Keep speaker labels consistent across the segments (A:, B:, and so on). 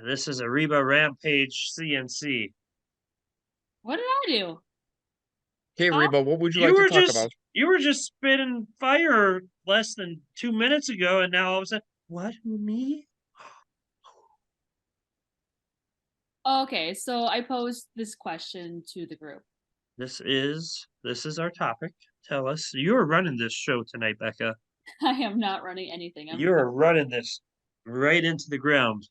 A: This is a Reba Rampage CNC.
B: What did I do?
C: Hey,
B: Huh?
C: Reba, what would you
A: You
C: like to
A: were
C: talk
A: just
C: about?
A: you were just spitting fire less than 2 minutes ago, and now all of a sudden, what? Who, me?
B: Okay, so I posed this question to the group.
A: This is our topic. Tell us. You are running this show tonight, Becca.
B: I am not running anything.
A: You are running this right into the ground.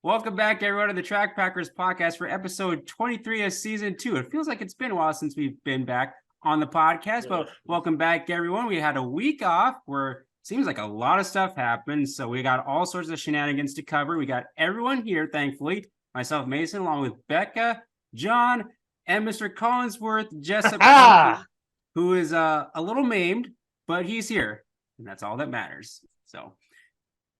D: Welcome back, everyone, to the Track Packers podcast for episode 23 of season 2. It feels like it's been a while since we've been back on the podcast, but welcome back, everyone. We had a week off where it seems like a lot of stuff happened, so we got all sorts of shenanigans to cover. We got everyone here, thankfully. Myself, Mason, along with Becca, John, and Mr. Collinsworth, Jessup, who is a little maimed, but he's here, and that's all that matters. So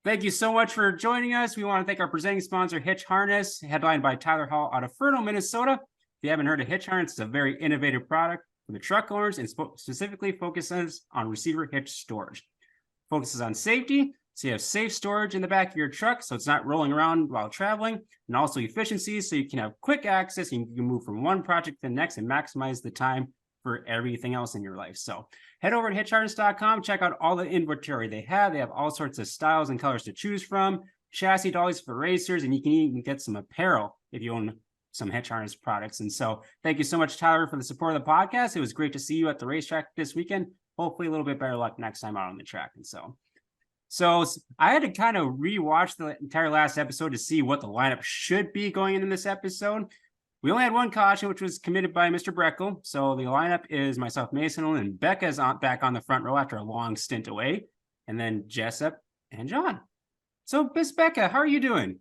D: thank you so much for joining us. We want to thank our presenting sponsor, Hitch Harness, headlined by Tyler Hall out of Ferno, Minnesota. If you haven't heard of Hitch Harness, it's a very innovative product for the truck owners and specifically focuses on receiver hitch storage. Focuses on safety, so you have safe storage in the back of your truck, so it's not rolling around while traveling, and also efficiency, so you can have quick access and you can move from one project to the next and maximize the time for everything else in your life. So head over to hitchharness.com, check out all the inventory they have. They have all sorts of styles and colors to choose from, chassis dollies for racers, and you can even get some apparel if you own some Hitch Harness products. And so thank you so much, Tyler, for the support of the podcast. It was great to see you at the racetrack this weekend. Hopefully a little bit better luck next time out on the track. And so I had to kind of rewatch the entire last episode to see what the lineup should be going into this episode. We only had one caution, which was committed by Mr. Breckel. So the lineup is myself, Mason, and Becca's back on the front row after a long stint away, and then Jessup and John. So, Miss Becca, how are you doing?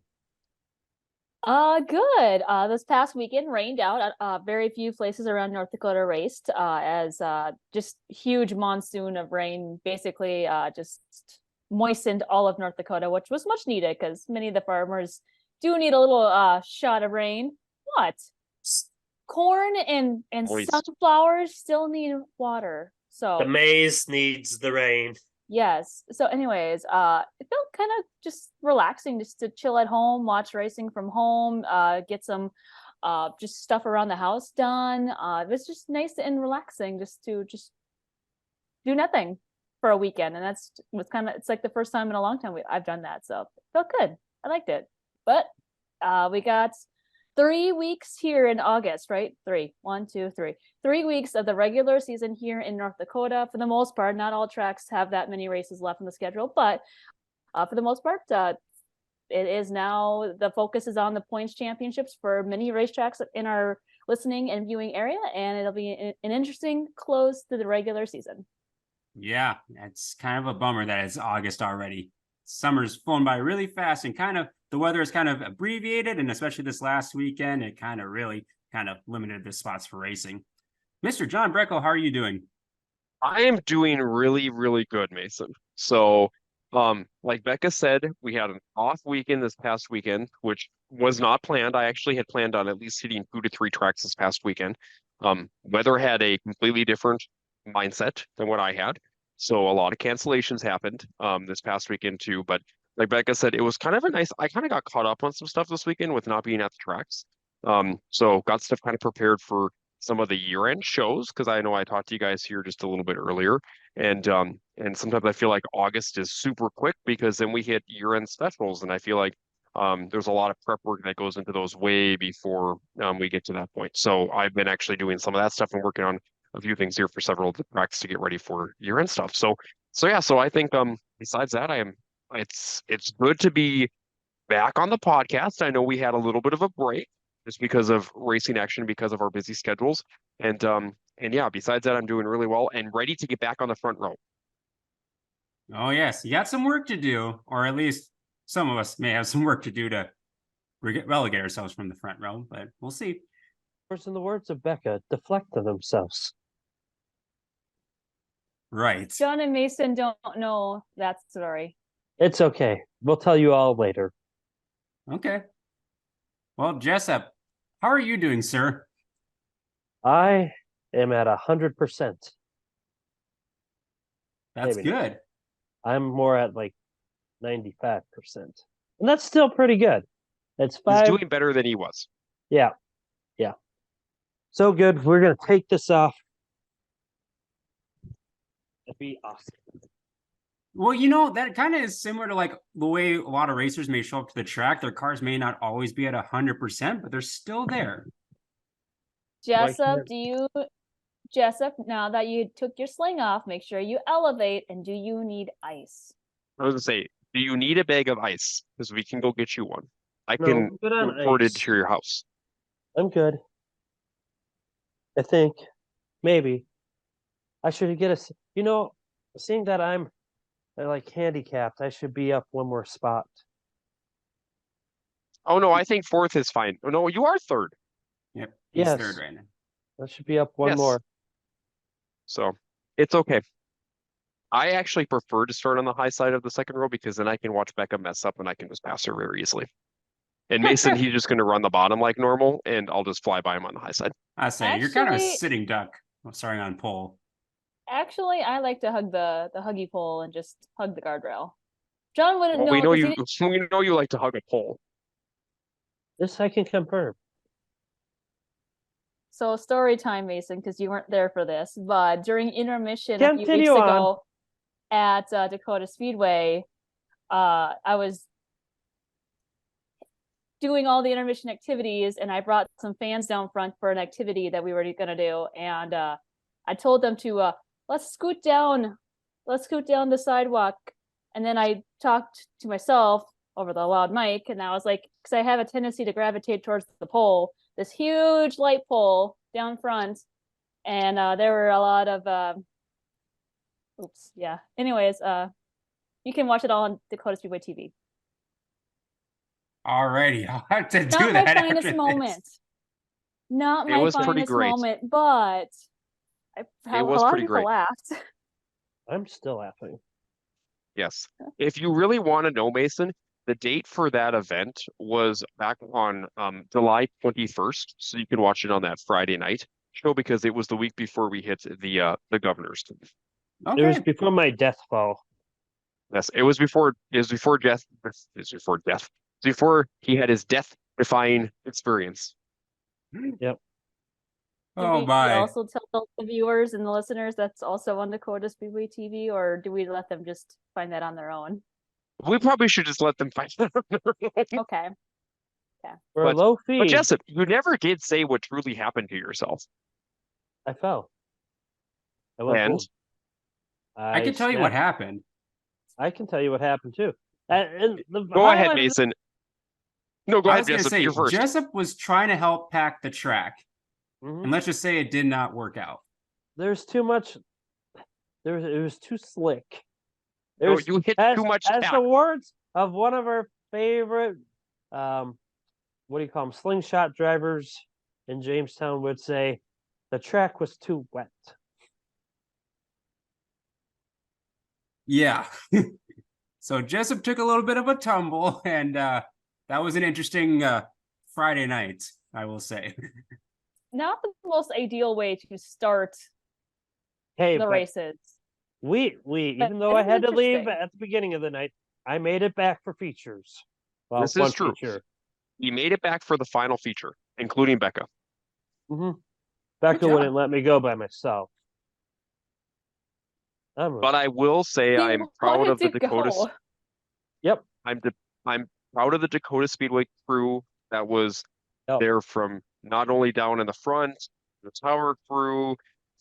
E: Good. This past weekend rained out. Very few places around North Dakota raced, as just huge monsoon of rain basically just moistened all of North Dakota, which was much needed because many of the farmers do need a little shot of rain. What? Corn and sunflowers still need water. So
A: the maize needs the rain.
E: Yes. So anyways, it felt kind of just relaxing just to chill at home, watch racing from home, get some just stuff around the house done. It was just nice and relaxing just to do nothing for a weekend. And it's like the first time in a long time I've done that. So it felt good. I liked it. But we got 3 weeks here in August, right? 3 weeks of the regular season here in North Dakota. For the most part, not all tracks have that many races left in the schedule, but for the most part, it is now the focus is on the points championships for many racetracks in our listening and viewing area, and it'll be an interesting close to the regular season.
D: Yeah, it's kind of a bummer that it's August already. Summer's flown by really fast, and kind of the weather is kind of abbreviated, and especially this last weekend, it kind of really limited the spots for racing. Mr. John Breckel, how are you doing?
C: I am doing really, really good, Mason. So, like Becca said, we had an off weekend this past weekend, which was not planned. I actually had planned on at least hitting 2 to 3 tracks this past weekend. Weather had a completely different mindset than what I had. So a lot of cancellations happened this past weekend too. But like Becca said, it was kind of I kind of got caught up on some stuff this weekend with not being at the tracks. So got stuff kind of prepared for some of the year-end shows, because I know I talked to you guys here just a little bit earlier. And sometimes I feel like August is super quick because then we hit year-end specials. And I feel like There's a lot of prep work that goes into those way before we get to that point. So I've been actually doing some of that stuff and working on a few things here for several of the tracks to get ready for year-end stuff. So yeah, so I think besides that, it's good to be back on the podcast. I know we had a little bit of a break just because of racing action, because of our busy schedules. And yeah, besides that, I'm doing really well and ready to get back on the front row.
D: Oh, yes. You got some work to do, or at least some of us may have some work to do to relegate ourselves from the front row, but we'll see.
F: In the words of Becca, deflect to themselves.
D: Right.
E: John and Mason don't know that story.
F: It's okay. We'll tell you all later.
D: Okay. Well, Jessup, how are you doing, sir?
F: I am at 100%.
D: That's
F: Maybe.
D: good.
F: I'm more at like 95%. And that's still pretty good. It's
C: He's
F: 5.
C: doing better than he was.
F: Yeah. Yeah. So good. We're going to take this off. It'd be awesome.
D: Well, that kind of is similar to like the way a lot of racers may show up to the track. Their cars may not always be at 100%, but they're still there.
E: Jessup,
F: can't-
E: Jessup, now that you took your sling off, make sure you elevate. And do you need ice?
C: I was gonna say, do you need a bag of ice? Because we can go get you one. I
F: No,
C: can
F: good on
C: import it
F: ice.
C: to your house.
F: I'm good. I think maybe I should get seeing that I'm like handicapped, I should be up one more spot.
C: Oh no, I think fourth is fine. Oh no, you are third.
D: Yep. He's
F: Yes.
D: third right now.
F: I should be up one
C: Yes.
F: more.
C: So it's okay. I actually prefer to start on the high side of the second row because then I can watch Becca mess up and I can just pass her very easily. And Mason, he's just going to run the bottom like normal, and I'll just fly by him on the high side.
D: I say you're kind of a
E: Actually-
D: sitting duck. Starting on pole.
E: Actually, I like to hug the huggy pole and just hug the guardrail. John wouldn't
C: Well,
E: know.
C: we know
E: 'cause he
C: you.
E: didn't-
C: We know you like to hug a pole.
F: This I can confirm.
E: So story time, Mason, because you weren't there for this, but during intermission a few weeks
F: Continue on.
E: ago at Dakota Speedway, I was doing all the intermission activities, and I brought some fans down front for an activity that we were going to do, and I told them to let's scoot down the sidewalk, and then I talked to myself over the loud mic, and I was like, because I have a tendency to gravitate towards the pole, this huge light pole down front, and there were a lot of anyways, you can watch it all on Dakota Speedway TV.
D: Alrighty, I'll have to do
E: Not my
D: that.
E: finest
D: after this.
E: moment. Not
C: It
E: my
C: was pretty
E: finest
C: great.
E: moment, but a
C: was
E: lot of
C: pretty
E: people
C: great.
E: laughed.
F: I'm still laughing.
C: Yes. If you really want to know, Mason, the date for that event was back on July 21st, so you can watch it on that Friday night show because it was the week before we hit the governors.
F: It was
D: Okay.
F: before my death fall.
C: Yes, it was before death. Before he had his death-defying experience.
E: Did
D: Oh,
E: we
D: bye.
E: also tell the viewers and the listeners that's also on Dakota Speedway TV, or do we let them just find that on their own?
C: We probably should just let them find out.
E: Okay.
F: For
C: But-
F: a low fee,
C: But Jessup, you never did say what truly happened to yourself.
F: I fell. I went
C: And
F: boom.
D: I can tell you what
F: snapped.
D: happened.
F: I can tell you what happened too. And the
C: go ahead,
F: highlight of
C: Mason. No, go
D: I
C: ahead,
D: was gonna
C: Jessup.
D: say
C: You're first.
D: Jessup was trying to help pack the track,
F: Mhm.
D: and let's just say it did not work out.
F: There's too much. It was too slick.
C: No,
F: There's
C: you hit
F: as,
C: too much
F: as
C: tack.
F: the words of one of our favorite what do you call them, slingshot drivers in Jamestown would say, the track was too wet.
D: Yeah. So Jessup took a little bit of a tumble, and that was an interesting Friday night, I will say.
E: Not the most ideal way to start
F: Hey,
E: the
F: but
E: races.
F: we
E: But
F: even though I
E: it's
F: had to leave
E: interesting.
F: at the beginning of the night, I made it back for features. Well,
C: This
F: one
C: is true.
F: feature.
C: You made it back for the final feature, including Becca.
F: Becca
D: job.
F: wouldn't let me go by myself.
C: But I will say
E: He
C: I'm proud of the
E: wanted to
C: Dakotas.
E: go.
F: Yep.
C: I'm proud of the Dakota Speedway crew that was
F: Yep.
C: there from not only down in the front, the tower crew.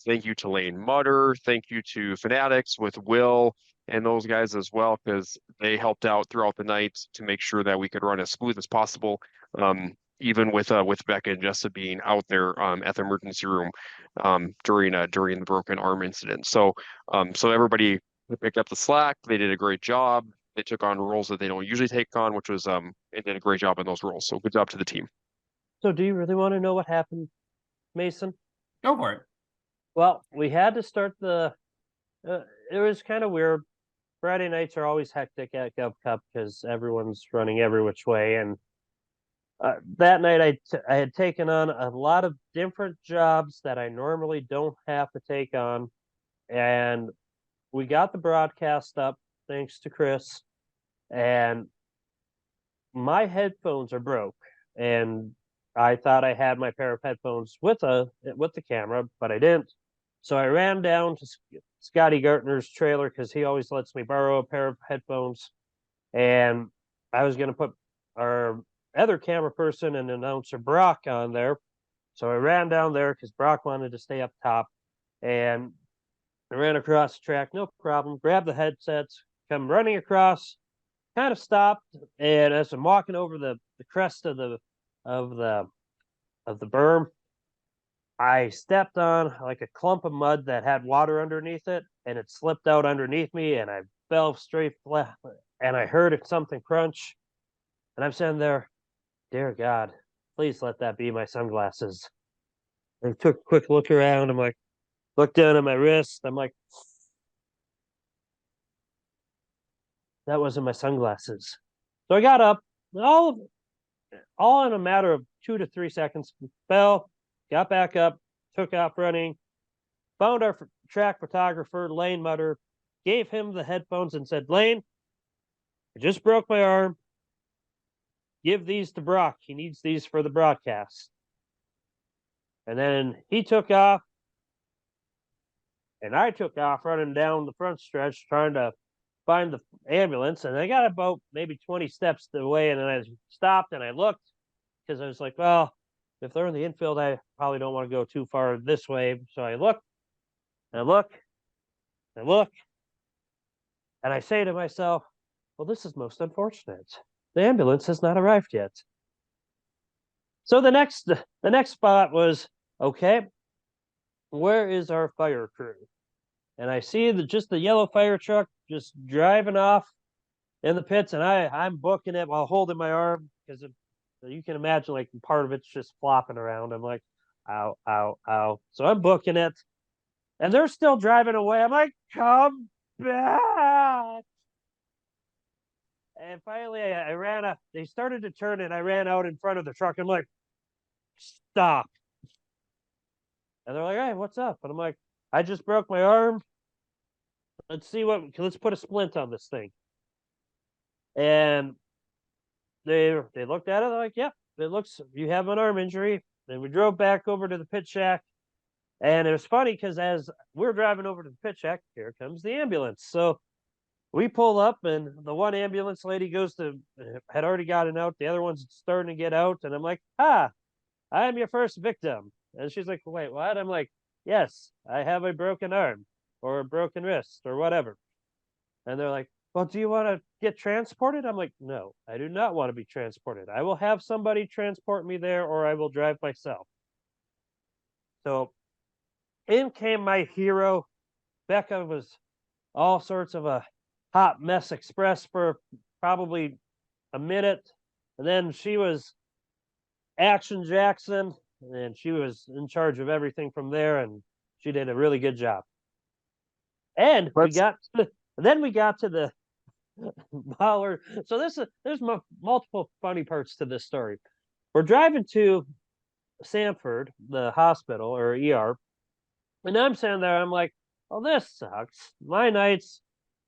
C: Thank you to Lane Mutter. Thank you to Fanatics with Will and those guys as well, because they helped out throughout the night to make sure that we could run as smooth as possible. Even with Becca and Jessup being out there at the emergency room during the broken arm incident. So everybody picked up the slack. They did a great job. They took on roles that they don't usually take on, which was they did a great job in those roles. So good job to the team.
F: So do you really want to know what happened, Mason?
D: Go for it.
F: Well, we had to start it was kind of weird. Friday nights are always hectic at Gov Cup because everyone's running every which way. And that night I had taken on a lot of different jobs that I normally don't have to take on. And we got the broadcast up, thanks to Chris. And my headphones are broke. And I thought I had my pair of headphones with the camera, but I didn't. So I ran down to Scotty Gartner's trailer because he always lets me borrow a pair of headphones. And I was going to put our other camera person and announcer Brock on there. So I ran down there because Brock wanted to stay up top. And I ran across the track, no problem, grabbed the headsets, come running across, kind of stopped. And as I'm walking over the crest of the berm, I stepped on like a clump of mud that had water underneath it, and it slipped out underneath me, and I fell straight flat, and I heard something crunch, and I'm sitting there, dear God, please let that be my sunglasses. I took a quick look around. I'm like, looked down at my wrist. I'm like, that wasn't my sunglasses. So I got up, all in a matter of 2 to 3 seconds, fell, got back up, took off running, found our track photographer, Lane Mutter, gave him the headphones and said, Lane, I just broke my arm. Give these to Brock. He needs these for the broadcast. And then he took off, and I took off running down the front stretch trying to find the ambulance. And I got about maybe 20 steps away, and then I stopped and I looked because I was like, well, if they're in the infield, I probably don't want to go too far this way. So I look, and I look, and I look, and I say to myself, well, this is most unfortunate. The ambulance has not arrived yet. So the next spot was, okay, where is our fire crew? And I see just the yellow fire truck just driving off in the pits, and I'm booking it while holding my arm because you can imagine like part of it's just flopping around. I'm like, ow, ow, ow. So I'm booking it, and they're still driving away. I'm like, come back. And finally, I ran up. They started to turn, and I ran out in front of the truck. I'm like, stop. And they're like, hey, what's up? And I'm like, I just broke my arm. Let's put a splint on this thing. And they looked at it. They're like, yep, you have an arm injury. Then we drove back over to the pit shack. And it was funny because as we're driving over to the pit shack, here comes the ambulance. So we pull up, and the one ambulance lady had already gotten out. The other one's starting to get out. And I'm like, I'm your first victim. And she's like, wait, what? I'm like, yes, I have a broken arm or a broken wrist or whatever. And they're like, well, do you want to get transported? I'm like, no, I do not want to be transported. I will have somebody transport me there, or I will drive myself. So in came my hero. Becca was all sorts of a hot mess express for probably a minute. And then she was Action Jackson, and she was in charge of everything from there, and she did a really good job. And we got to the Mahler. So there's multiple funny parts to this story. We're driving to Sanford, the hospital or ER, and I'm sitting there. I'm like, oh, this sucks. My night's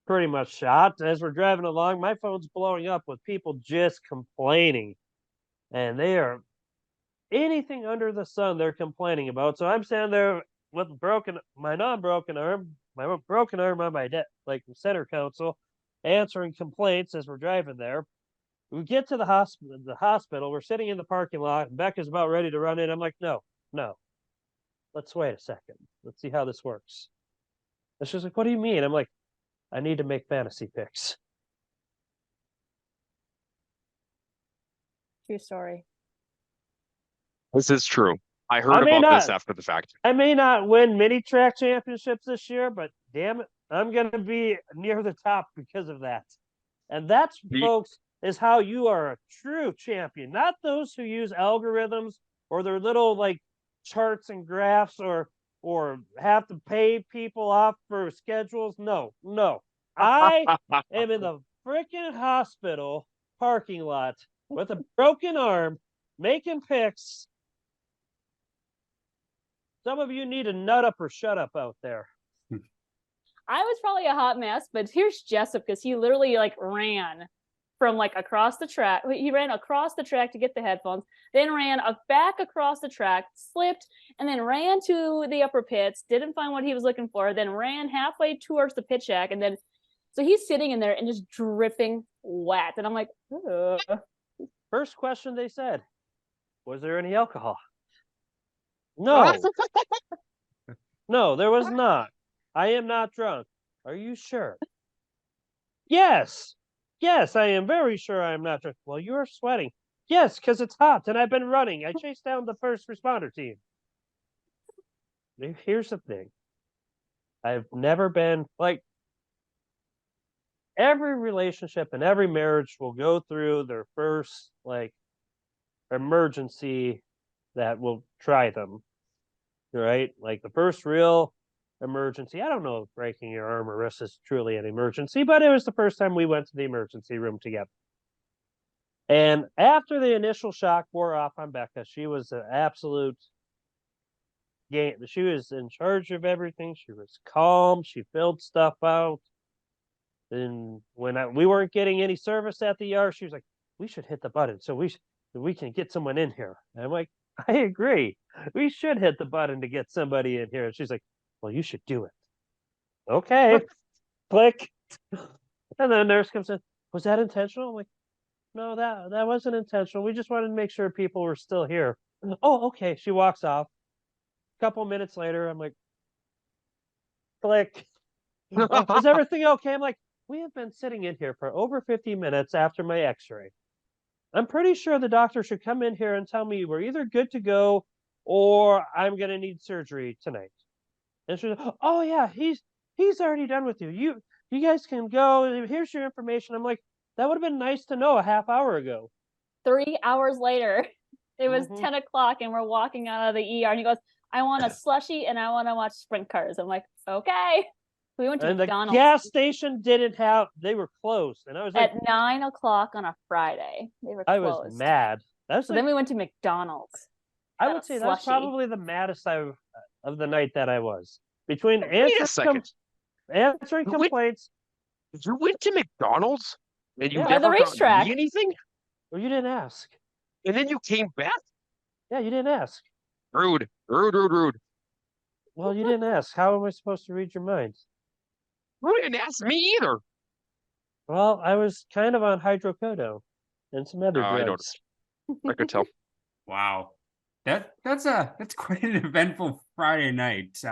F: pretty much shot. As we're driving along, my phone's blowing up with people just complaining, and they are anything under the sun they're complaining about. So I'm standing there with my broken arm on my center console, answering complaints as we're driving there. We get to the hospital. We're sitting in the parking lot. And Becca's about ready to run in. I'm like, no. Let's wait a second. Let's see how this works. And she's like, what do you mean? I'm like, I need to make fantasy picks.
E: True story.
C: This is true. I heard
F: I may
C: about this
F: not-
C: after the fact.
F: I may not win many track championships this year, but damn it, I'm going to be near the top because of that. And that's, folks, is how you are a true champion. Not those who use algorithms or their little like charts and graphs or have to pay people off for schedules. No. I am in the freaking hospital parking lot with a broken arm making picks. Some of you need to nut up or shut up out there.
E: I was probably a hot mess, but here's Jessup because he literally like ran from like across the track. He ran across the track to get the headphones, then ran back across the track, slipped, and then ran to the upper pits, didn't find what he was looking for, then ran halfway towards the pit shack, and then so he's sitting in there and just dripping wet. And I'm like, ugh.
F: First question they said, was there any alcohol? No. No, there was not. I am not drunk. Are you sure? Yes. Yes, I am very sure I am not drunk. Well, you're sweating. Yes, because it's hot and I've been running. I chased down the first responder team. Here's the thing. I've never been like every relationship and every marriage will go through their first like emergency that will try them. Right? Like the first real emergency. I don't know if breaking your arm or wrist is truly an emergency, but it was the first time we went to the emergency room together. And after the initial shock wore off on Becca, she was an absolute game. She was in charge of everything. She was calm. She filled stuff out. And when we weren't getting any service at the ER, she was like, "We should hit the button so we can get someone in here." And I'm like, "I agree. We should hit the button to get somebody in here." And she's like, "Well, you should do it." Okay, click. And then the nurse comes in. Was that intentional? I'm like, no, that wasn't intentional. We just wanted to make sure people were still here. Oh, okay. She walks off. A couple minutes later, I'm like, click. Is everything okay? I'm like, we have been sitting in here for over 50 minutes after my x-ray. I'm pretty sure the doctor should come in here and tell me we're either good to go or I'm going to need surgery tonight. And she's like, oh yeah, he's already done with you. You guys can go. Here's your information. I'm like, that would have been nice to know a half hour ago.
E: 3 hours later, it was
F: Mhm.
E: 10 o'clock and we're walking out of the ER and he goes, I want a slushie and I want to watch sprint cars. I'm like, okay. We went to
F: And the
E: McDonald's
F: gas station they were closed. And I was like,
E: at 9 o'clock on a Friday. They were
F: I
E: closed.
F: was mad. That's
E: So
F: like,
E: then we went to McDonald's.
F: I
E: got
F: would
E: a
F: say that's
E: slushie.
F: probably the maddest of the night that I was. Between
C: Wait a
F: answering
C: second.
F: answering
C: Wait.
F: complaints.
C: You went to McDonald's and you
F: Yeah.
C: never
E: At the
C: got
E: racetrack.
C: me anything?
F: Well, you didn't ask.
C: And then you came back?
F: Yeah, you didn't ask.
C: Rude.
F: Well, you didn't ask. How am I supposed to read your mind?
C: You didn't ask me either.
F: Well, I was kind of on hydrocodone and some other
C: Oh, I
F: drugs.
C: noticed. I could tell.
D: Wow. That's quite an eventful Friday night.
F: You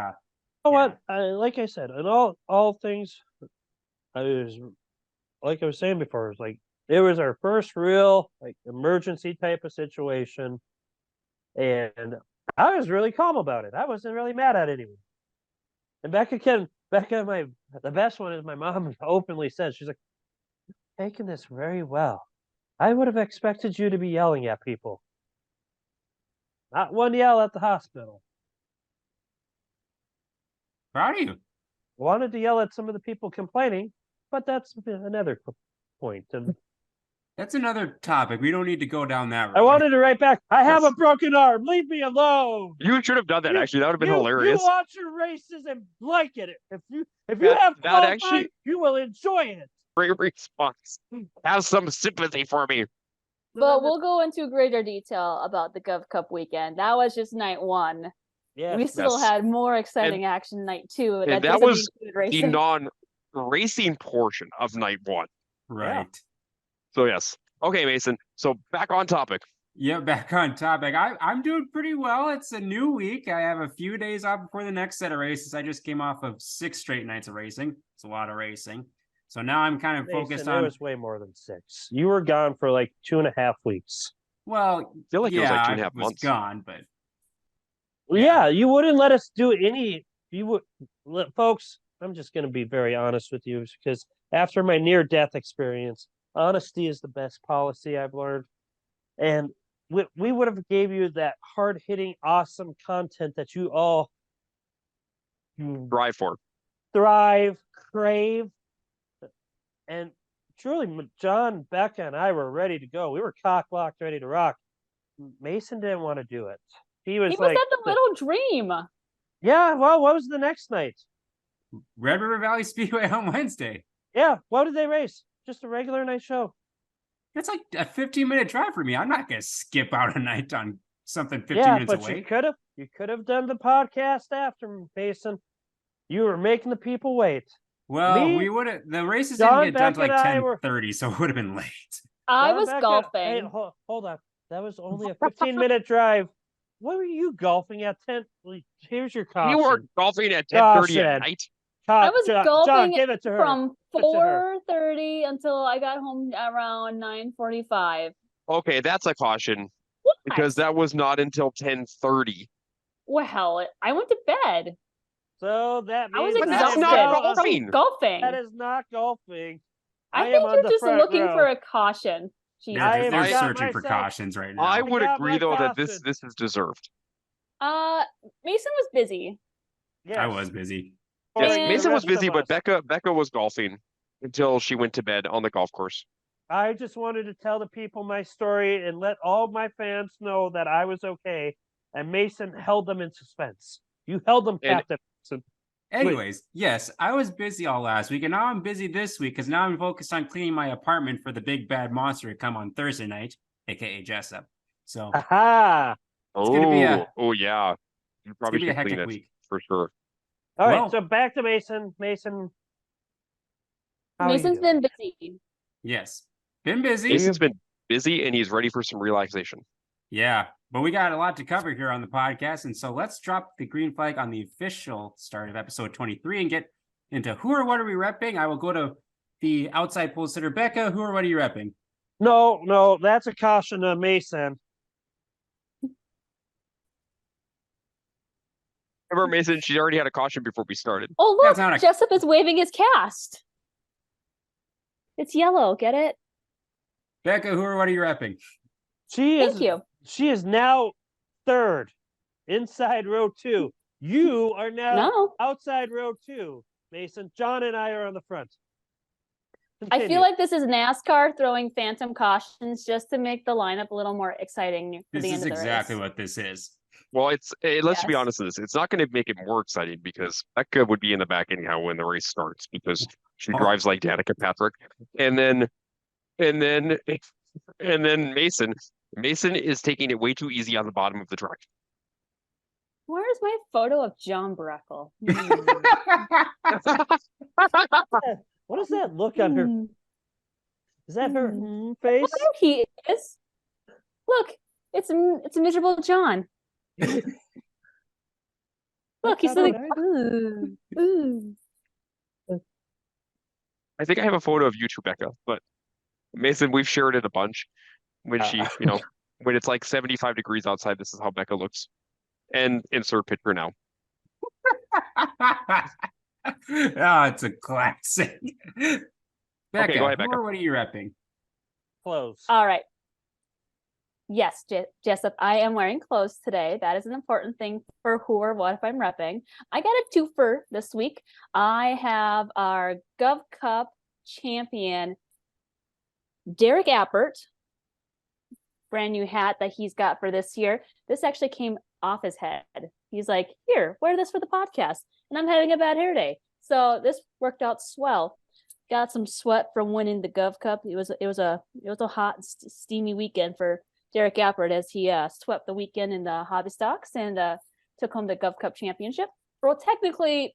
F: know what? Like I said, in all things, I was like I was saying before, it was like it was our first real like emergency type of situation, and I was really calm about it. I wasn't really mad at anyone. And Becca, the best one is my mom openly said, she's like, taking this very well. I would have expected you to be yelling at people. Not one yell at the hospital.
D: Proud of you.
F: Wanted to yell at some of the people complaining, but that's another point. And
D: That's another topic. We don't need to go down that road.
F: I wanted to write back, I have a
C: Yes.
F: broken arm. Leave me alone.
C: You should have done that,
F: You-
C: actually. That would have been
F: You
C: hilarious.
F: watch your races and like it. If you
C: That-
F: have
C: that
F: qualifying,
C: actually-
F: you will enjoy it.
C: Great response. Have some sympathy for me.
E: But we'll go into greater detail about the Gov Cup weekend. That was just night one.
F: Yes.
E: We still
C: Yes.
E: had more exciting action night two.
C: and that
E: doesn't
C: was
E: include
C: The
E: racing.
C: non-racing portion of night one.
D: Right.
C: So yes, Okay, Mason. So back on topic.
D: Yeah, back on topic. I'm doing pretty well. It's a new week. I have a few days off before the next set of races. I just came off of 6 straight nights of racing. It's a lot of racing. So now I'm kind of focused
F: Mason,
D: on.
F: it was way more than 6. You were gone for like 2.5 weeks.
D: Well,
C: I feel like it was like 2.5
D: I was
C: months.
D: gone, but
F: Well,
D: Yeah.
F: yeah, you wouldn't let us do any. You would, folks. I'm just going to be very honest with you because after my near-death experience, honesty is the best policy I've learned, and we would have gave you that hard-hitting, awesome content that you all you
C: Drive for.
F: thrive, crave, and truly, John, Becca, and I were ready to go. We were cock locked, ready to rock. Mason didn't want to do it. He was
E: He
F: like,
E: was at the little dream.
F: "Yeah, well, what was the next night?
D: Red River Valley Speedway on Wednesday.
F: Yeah, what did they race? Just a regular night show."
D: It's like a 15-minute drive for me. I'm not gonna skip out a night on something 15
F: Yeah,
D: minutes
F: but
D: away.
F: you could have done the podcast after, Mason. You were making the people wait.
D: Well,
F: Me,
D: we would have the races
F: John,
D: didn't get done to
F: Becca,
D: like
F: and I were-
D: 10:30, so it would have been late.
E: I
F: John,
E: was
F: Becca,
E: golfing.
F: Hey, hold on. That was only a 15-minute drive. What were you golfing at 10? Here's your caution.
C: You were golfing at 10:30
F: Caution.
C: at night.
E: I was
F: John,
E: golfing
F: give it to her.
E: From
F: Give it to her.
E: 4:30 until I got home around 9:45.
C: Okay, that's a caution
E: What?
C: because that was not until 10:30.
E: Well, I went to bed.
F: So that
E: I was
F: means
C: But that's
E: exhausted
C: not
E: from
C: golfing.
E: golfing.
F: That is not golfing.
E: I
F: am
E: think
F: on
E: you're
F: the
E: just
F: front
E: looking
F: row.
E: for a caution. Jesus.
F: I
D: They're
F: got
D: searching for
F: myself-
D: cautions right now.
C: I would
F: got
C: agree
F: my
C: though that
F: caution.
C: this is deserved.
E: Mason was busy.
F: Yes.
D: I was busy.
C: Yes,
E: And-
C: Mason was
F: The rest
C: busy,
F: of
C: but
F: us.
C: Becca was golfing until she went to bed on the golf course.
F: I just wanted to tell the people my story and let all my fans know that I was okay. And Mason held them in suspense. You held them
C: And-
F: captive. Mason.
D: Anyways, yes, I was busy all last week, and now I'm busy this week because now I'm focused on cleaning my apartment for the big bad monster to come on Thursday night, aka Jessup. So
F: Aha!
D: gonna be a-
C: Oh yeah, you
D: it's
C: probably
D: gonna be a
C: should clean
D: hectic
C: it
D: week.
C: for sure.
F: All right,
D: Well-
F: so back to Mason. Mason, how are you
E: Mason's
F: doing?
E: been busy.
D: Yes, been busy.
C: Mason's been busy and he's ready for some relaxation.
D: Yeah, but we got a lot to cover here on the podcast, and so let's drop the green flag on the official start of episode 23 and get into who or what are we repping. I will go to the outside pole sitter, Becca. Who or what are you repping?
F: No, that's a caution on Mason.
C: Remember, Mason, she already had a caution before we started.
E: Oh,
D: That's
E: look,
D: not a-
E: Jessup is waving his cast. It's yellow, get it?
D: Becca, who or what are you repping?
F: She is now third inside row 2. You are now
E: No.
F: outside row 2. Mason, John and I are on the front.
E: I
F: Continue.
E: feel like this is NASCAR throwing phantom cautions just to make the lineup a little more exciting for
D: This
E: the
D: is
E: end of the
D: exactly
E: race.
D: what this is.
C: Well, let's be
E: Yes.
C: honest with this. It's not going to make it more exciting because Becca would be in the back anyhow when the race starts because she
D: Oh.
C: drives like Danica Patrick, and then Mason is taking it way too easy on the bottom of the track.
E: Where's my photo of John Breckle?
F: What is that look on her?
E: Hmm.
F: Is that her
E: Hmm.
F: face?
E: There he is. Look, it's a miserable John. Look, he's
F: How
E: like,
F: did
E: ooh, ooh.
C: I think I have a photo of you two, Becca, but Mason, we've shared it a bunch. When she, when it's like 75 degrees outside, this is how Becca looks. And insert picture now.
D: Oh, it's a classic. Becca,
C: go ahead,
D: who
C: Becca.
D: or what are you repping?
F: Close.
E: All right. Yes, Jessup, I am wearing clothes today. That is an important thing for who or what if I'm repping. I got a twofer this week. I have our Gov Cup champion, Derek Appert, brand new hat that he's got for this year. This actually came off his head. He's like, here, wear this for the podcast. And I'm having a bad hair day. So this worked out swell. Got some sweat from winning the Gov Cup. It was a hot, steamy weekend for Derek Appert as he swept the weekend in the hobby stocks and took home the Gov Cup championship. Well, technically,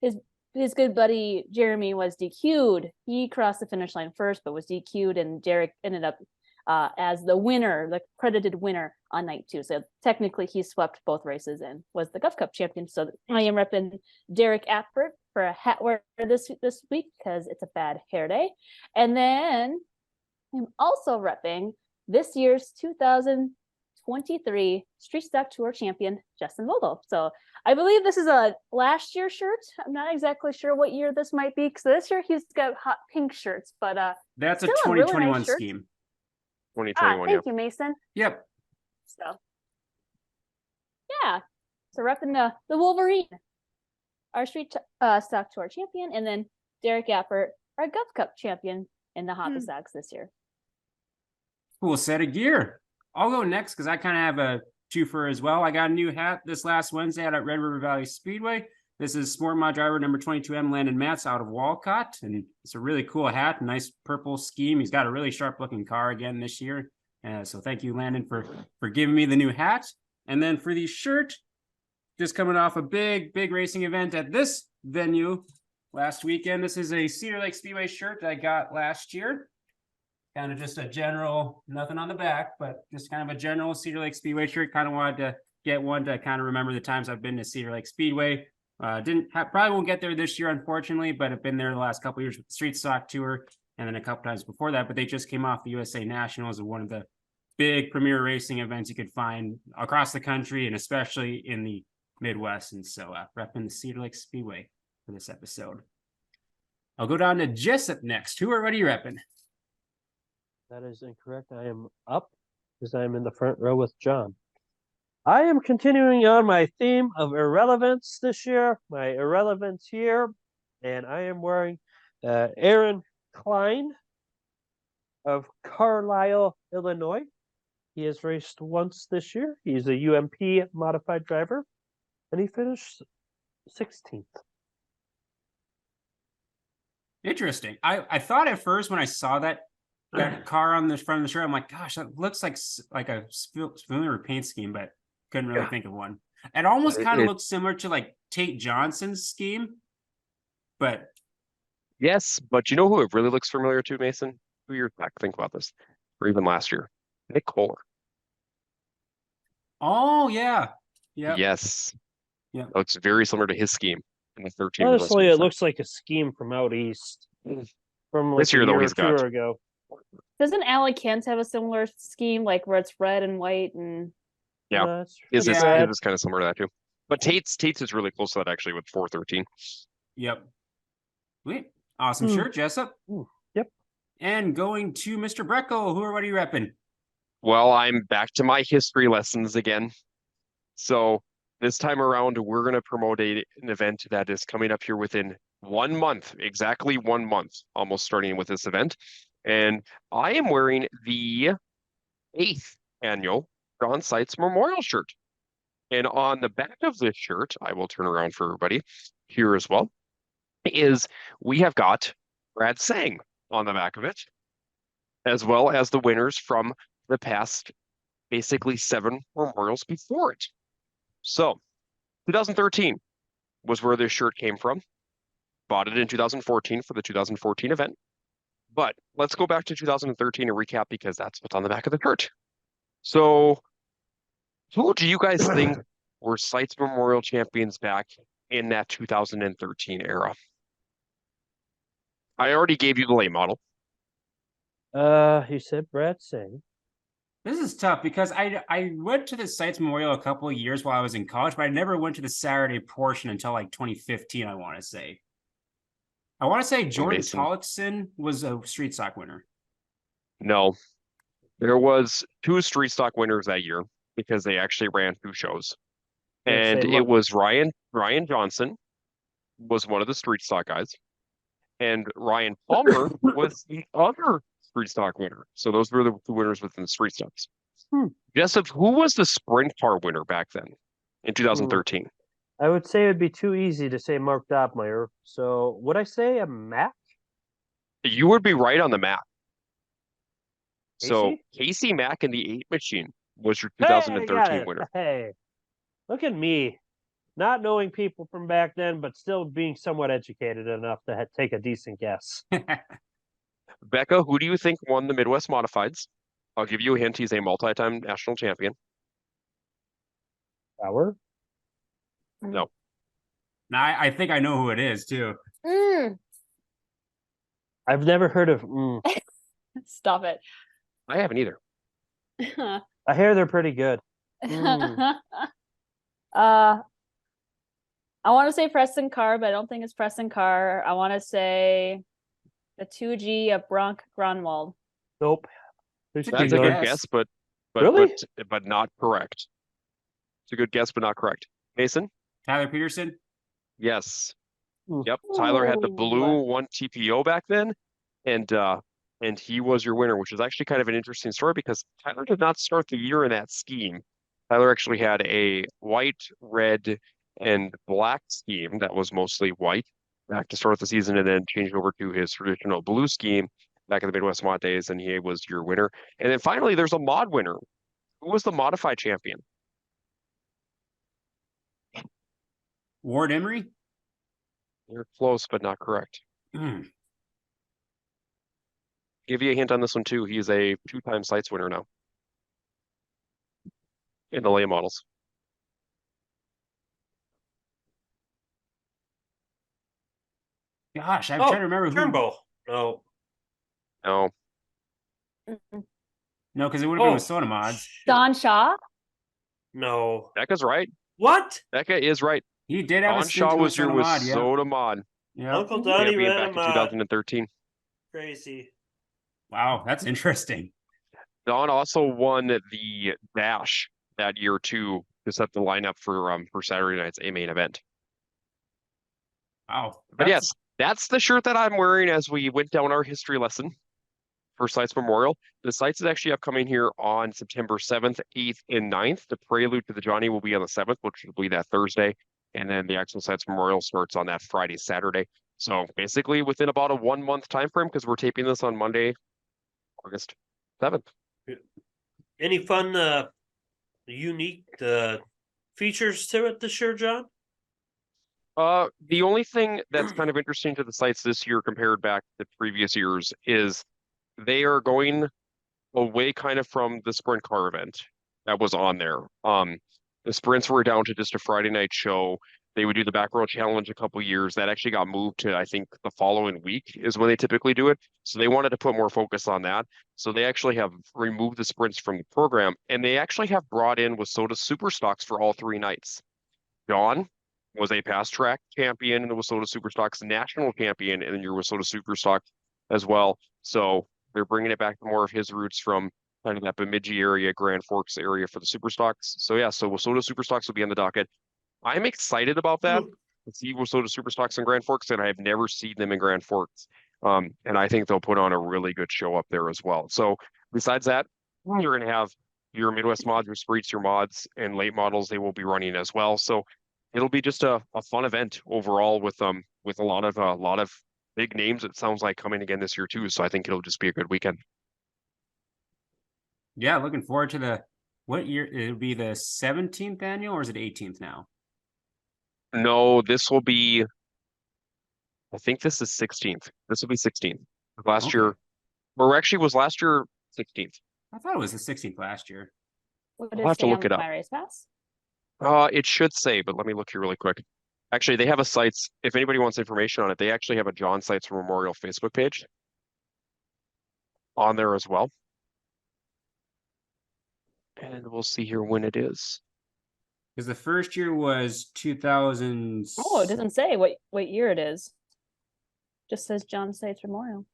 E: his his good buddy Jeremy was DQ'd. He crossed the finish line first, but was DQ'd, and Derek ended up as the winner, the credited winner on night 2. So technically, he swept both races and was the Gulf Cup champion. So I am repping Derek Ackford for a hat wear this week because it's a bad hair day, and then I'm also repping this year's 2023 Street Stock Tour champion, Justin Vogel. So I believe this is a last year shirt. I'm not exactly sure what year this might be because this year he's got hot pink shirts, but
D: That's a
E: still a really
D: 2021
E: nice shirt.
D: scheme.
C: 2021,
E: thank you, Mason.
D: Yep.
E: So yeah, so repping the Wolverine, our Street Stock Tour champion, and then Derek Appert, our Gulf Cup champion in the Honda Stocks this year.
D: Cool set of gear. I'll go next because I kind of have a twofer as well. I got a new hat this last Wednesday out at Red River Valley Speedway. This is Sport Mod driver number 22M Landon Matz out of Walcott, and it's a really cool hat, nice purple scheme. He's got a really sharp looking car again this year. So thank you, Landon, for giving me the new hat. And then for the shirt, just coming off a big racing event at this venue last weekend. This is a Cedar Lake Speedway shirt that I got last year. Kind of just a general, nothing on the back, but just kind of a general Cedar Lake Speedway shirt. Kind of wanted to get one to kind of remember the times I've been to Cedar Lake Speedway. Probably won't get there this year, unfortunately, but I've been there the last couple of years with the Street Stock Tour and then a couple times before that. But they just came off the USA Nationals, one of the big premier racing events you could find across the country and especially in the Midwest. And so repping the Cedar Lake Speedway for this episode. I'll go down to Jessup next. Who are you repping?
F: That is incorrect. I am up because I am in the front row with John. I am continuing on my theme of irrelevance this year, my irrelevance year, and I am wearing Aaron Klein of Carlisle, Illinois. He has raced once this year. He's a UMP modified driver, and he finished 16th.
D: Interesting. I thought at first when I saw that car on the front of the shirt, I'm like, gosh, that looks like a familiar paint scheme, but couldn't really think of one. It almost kind of looks similar to like Tate Johnson's scheme, but
C: yes, but you know who it really looks familiar to, Mason? 2 years back, think about this, or even last year, Nick Kohler.
D: Oh yeah, yeah,
C: Yes,
D: yeah.
C: looks very similar to his scheme in the 13.
F: Honestly, it looks like a scheme from out east. From like
C: This year,
F: a
C: though,
F: year
C: he's
F: or two
C: got-
F: ago.
E: Doesn't Alec Kent have a similar scheme, like where it's red and white and
C: Yeah.
F: That's
C: His is
D: Yeah.
C: kind of similar to that too. But Tate's is really close to that actually with 413.
D: Yep. Sweet. Awesome shirt, Jessup.
F: Yep.
D: And going to Mr. Breckel, what are you repping?
C: Well, I'm back to my history lessons again. So this time around, we're going to promote an event that is coming up here within 1 month, exactly 1 month, almost starting with this event. And I am wearing the 8th annual John Seitz Memorial shirt. And on the back of this shirt, I will turn around for everybody here as well, is we have got Brad Sang on the back of it, as well as the winners from the past, basically 7 memorials before it. So 2013 was where this shirt came from. Bought it in 2014 for the 2014 event. But let's go back to 2013 and recap because that's what's on the back of the shirt. So who do you guys think were Seitz Memorial champions back in that 2013 era? I already gave you the late model.
F: You said Brad Sang.
D: This is tough because I went to the Seitz Memorial a couple of years while I was in college, but I never went to the Saturday portion until like 2015, I want to say. I want to say Jordan
C: Mason.
D: Tollickson was a street stock winner.
C: No, there was 2 street stock winners that year because they actually ran 2 shows.
F: Yeah,
C: And
F: same
C: it
F: month.
C: was Ryan Johnson was one of the street stock guys. And Ryan Palmer was the other street stock winner. So those were the 2 winners within the street stocks. Jessup, who was the sprint car winner back then in 2013?
F: I would say it'd be too easy to say Mark Dobmeyer. So would I say a Mac?
C: You would be right on the map. So
F: Casey?
C: Casey Mack in the 8 machine was your
F: Hey, I got
C: 2013
F: it.
C: winner.
F: Hey, look at me. not knowing people from back then, but still being somewhat educated enough to take a decent guess.
C: Becca, who do you think won the Midwest Modifieds? I'll give you a hint. He's a multi-time national champion.
F: Power?
C: No.
D: Now, I think I know who it is too.
F: I've never heard of.
E: Stop it.
C: I haven't either.
F: I hear they're pretty good.
E: I want to say Preston Carr, but I don't think it's Preston Carr. I want to say the 2G of Bronk Gronwald.
F: Nope. There's
C: That's a
D: good
C: good
D: guess.
C: guess, but
F: Really?
C: but not correct. It's a good guess, but not correct. Mason?
D: Tyler Peterson.
C: Yes.
F: Hmm.
C: Yep. Tyler had the
E: Ooh.
C: blue 1 TPO back then, and he was your winner, which is actually kind of an interesting story because Tyler did not start the year in that scheme. Tyler actually had a white, red, and black scheme that was mostly white back to start the season, and then changed over to his traditional blue scheme back in the Midwest Mod days, and he was your winner. And then finally, there's a mod winner. Who was the modified champion?
D: Ward Emery.
C: You're close, but not correct.
D: Hmm.
C: Give you a hint on this one too. He's a 2-time sites winner now in the lay models.
D: Gosh, I'm
A: Oh,
D: trying to remember who.
A: Turnbull. No.
C: No,
D: No, because it would have been
A: Oh,
D: with Soda Mods.
A: shit.
E: Don Shaw?
A: No.
C: Becca's right.
A: What?
C: Becca is right.
D: He did have a
C: Don
D: stint
C: Shaw
D: with
C: was your
D: Soda Mod. Yeah.
C: Soda Mod
D: Yeah.
A: Uncle Donnie
C: champion
A: ran
C: back
A: a
C: in
A: mod.
C: 2013.
A: Crazy.
D: Wow, that's interesting.
C: Don also won the Dash that year too to set the lineup for Saturday night's A main event.
D: Wow.
C: But yes, that's the shirt that I'm wearing as we went down our history lesson for Sites Memorial. The Sites is actually upcoming here on September 7th, 8th, and 9th. The prelude to the Johnny will be on the 7th, which will be that Thursday. And then the actual Sites Memorial starts on that Friday, Saturday. So basically within about a 1-month time frame, because we're taping this on Monday, August 7th.
A: Any fun, unique features to it this year, John?
C: The only thing that's kind of interesting to the sites this year compared back to previous years is they are going away kind of from the sprint car event that was on there. The sprints were down to just a Friday night show. They would do the back row challenge a couple years. That actually got moved to, I think, the following week is when they typically do it. So they wanted to put more focus on that. So they actually have removed the sprints from the program, and they actually have brought in WISSOTA Super Stocks for all 3 nights. John was a past track champion in the WISSOTA Super Stocks, national champion in your WISSOTA Super Stock as well. So they're bringing it back to more of his roots from kind of that Bemidji area, Grand Forks area for the Super Stocks. So yeah, so WISSOTA Super Stocks will be on the docket. I'm excited about that. To see WISSOTA Super Stocks in Grand Forks, and I have never seen them in Grand Forks. And I think they'll put on a really good show up there as well. So besides that, you're going to have your Midwest mods, your Spreets, your mods, and late models. They will be running as well. So it'll be just a fun event overall with a lot of big names. It sounds like coming again this year too. So I think it'll just be a good weekend.
D: Yeah, looking forward to what year? It'll be the 17th annual, or is it 18th now?
C: No, this will be. I think this is 16th. This will be 16th. Last
D: Okay.
C: year, or actually was last year 16th.
D: I thought it was the 16th last year.
E: Would
C: I'll
E: it
C: have to
E: say
C: look
E: on
C: it up.
E: my race pass?
C: It should say, but let me look here really quick. Actually, they have a sites. If anybody wants information on it, they actually have a John Sites Memorial Facebook page on there as well. And we'll see here when it is.
D: Because the first year was 2000.
E: Oh, it doesn't say what year it is. Just says John States Memorial.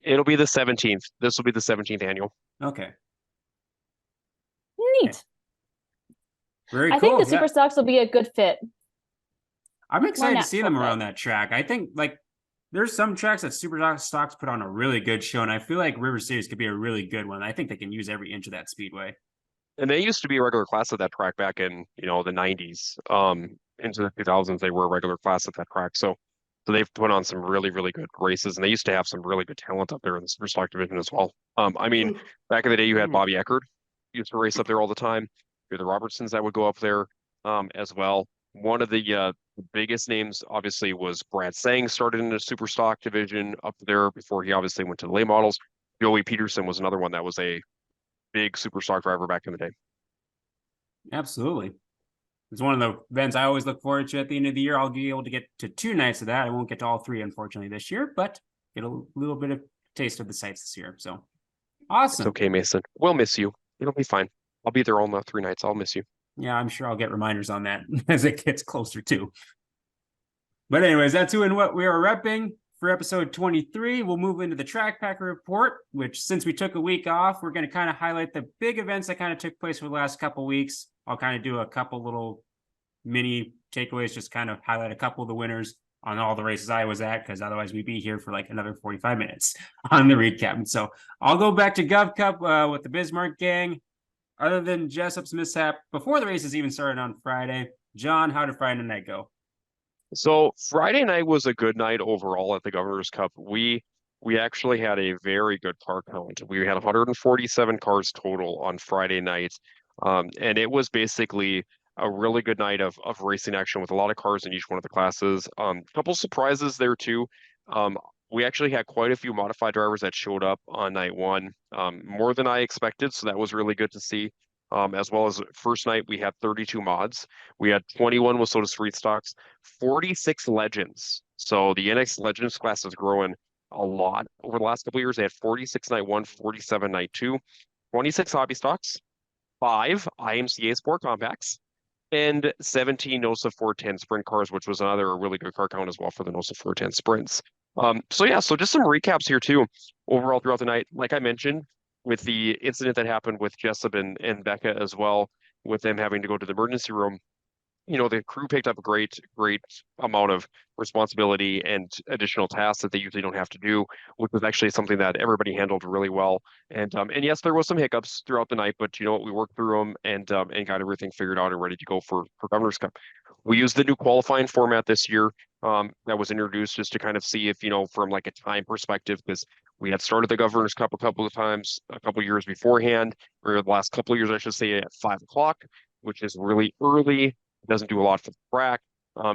C: It'll be the 17th. This will be the 17th annual.
D: Okay.
E: Neat.
D: Very
E: I
D: cool.
E: think the
D: Yeah.
E: Super Stocks will be a good fit.
D: I'm excited to
E: not
D: see them
E: full
D: around
E: fit?
D: that track. I think like there's some tracks that Super Stocks put on a really good show, and I feel like River Cities could be a really good one. I think they can use every inch of that speedway.
C: And they used to be a regular class at that track back in, the 90s. Into the 2000s, they were a regular class at that track. So they've put on some really, really good races, and they used to have some really good talent up there in the Super Stock division as well. I mean, back in the day, you had Bobby Eckert used to race up there all the time. You had the Robertsons that would go up there as well. One of the biggest names obviously was Brad Sang, started in the super stock division up there before he obviously went to the late models. Joey Peterson was another one that was a big super stock driver back in the day.
D: Absolutely. It's one of the events I always look forward to at the end of the year. I'll be able to get to 2 nights of that. I won't get to all 3, unfortunately, this year, but get a little bit of taste of the sights this year. So
C: It's
D: awesome.
C: okay, Mason. We'll miss you. It'll be fine. I'll be there all the 3 nights. I'll miss you.
D: Yeah, I'm sure I'll get reminders on that as it gets closer too. But anyways, that's who and what we are repping for episode 23. We'll move into the Track Packer report, which since we took a week off, we're going to kind of highlight the big events that kind of took place for the last couple of weeks. I'll kind of do a couple little mini takeaways, just kind of highlight a couple of the winners on all the races I was at, because otherwise we'd be here for like another 45 minutes on the recap. And so I'll go back to Gov Cup with the Bismarck gang. Other than Jessup's mishap before the races even started on Friday, John, how did Friday night go?
C: So Friday night was a good night overall at the Governor's Cup. We actually had a very good car count. We had 147 cars total on Friday night. And it was basically a really good night of racing action with a lot of cars in each one of the classes. A couple surprises there too. We actually had quite a few modified drivers that showed up on night 1, more than I expected. So that was really good to see. As well as first night, we had 32 mods. We had 21 Wasota Street Stocks, 46 Legends. So the NX Legends class is growing a lot over the last couple of years. They had 46 night 1, 47 night 2, 26 Hobby Stocks, 5 IMCA Sport Compacts, and 17 NOSA 410 sprint cars, which was another really good car count as well for the NOSA 410 sprints. So just some recaps here too, overall throughout the night. Like I mentioned, with the incident that happened with Jessup and Becca as well, with them having to go to the emergency room, the crew picked up a great amount of responsibility and additional tasks that they usually don't have to do, which was actually something that everybody handled really well. And yes, there was some hiccups throughout the night, but you know what, we worked through them and got everything figured out and ready to go for Governor's Cup. We used the new qualifying format this year that was introduced just to kind of see if, from like a time perspective, because we had started the Governor's Cup a couple of times, a couple of years beforehand, or the last couple of years, I should say, at 5 o'clock, which is really early. Doesn't do a lot for the track.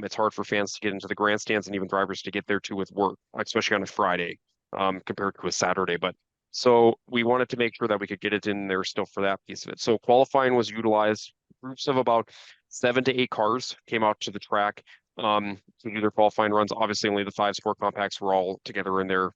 C: It's hard for fans to get into the grandstands and even drivers to get there too with work, especially on a Friday compared to a Saturday. But so we wanted to make sure that we could get it in there still for that piece of it. So qualifying was utilized. Groups of about 7 to 8 cars came out to the track to do their qualifying runs. Obviously, only the 5 sport compacts were all together in their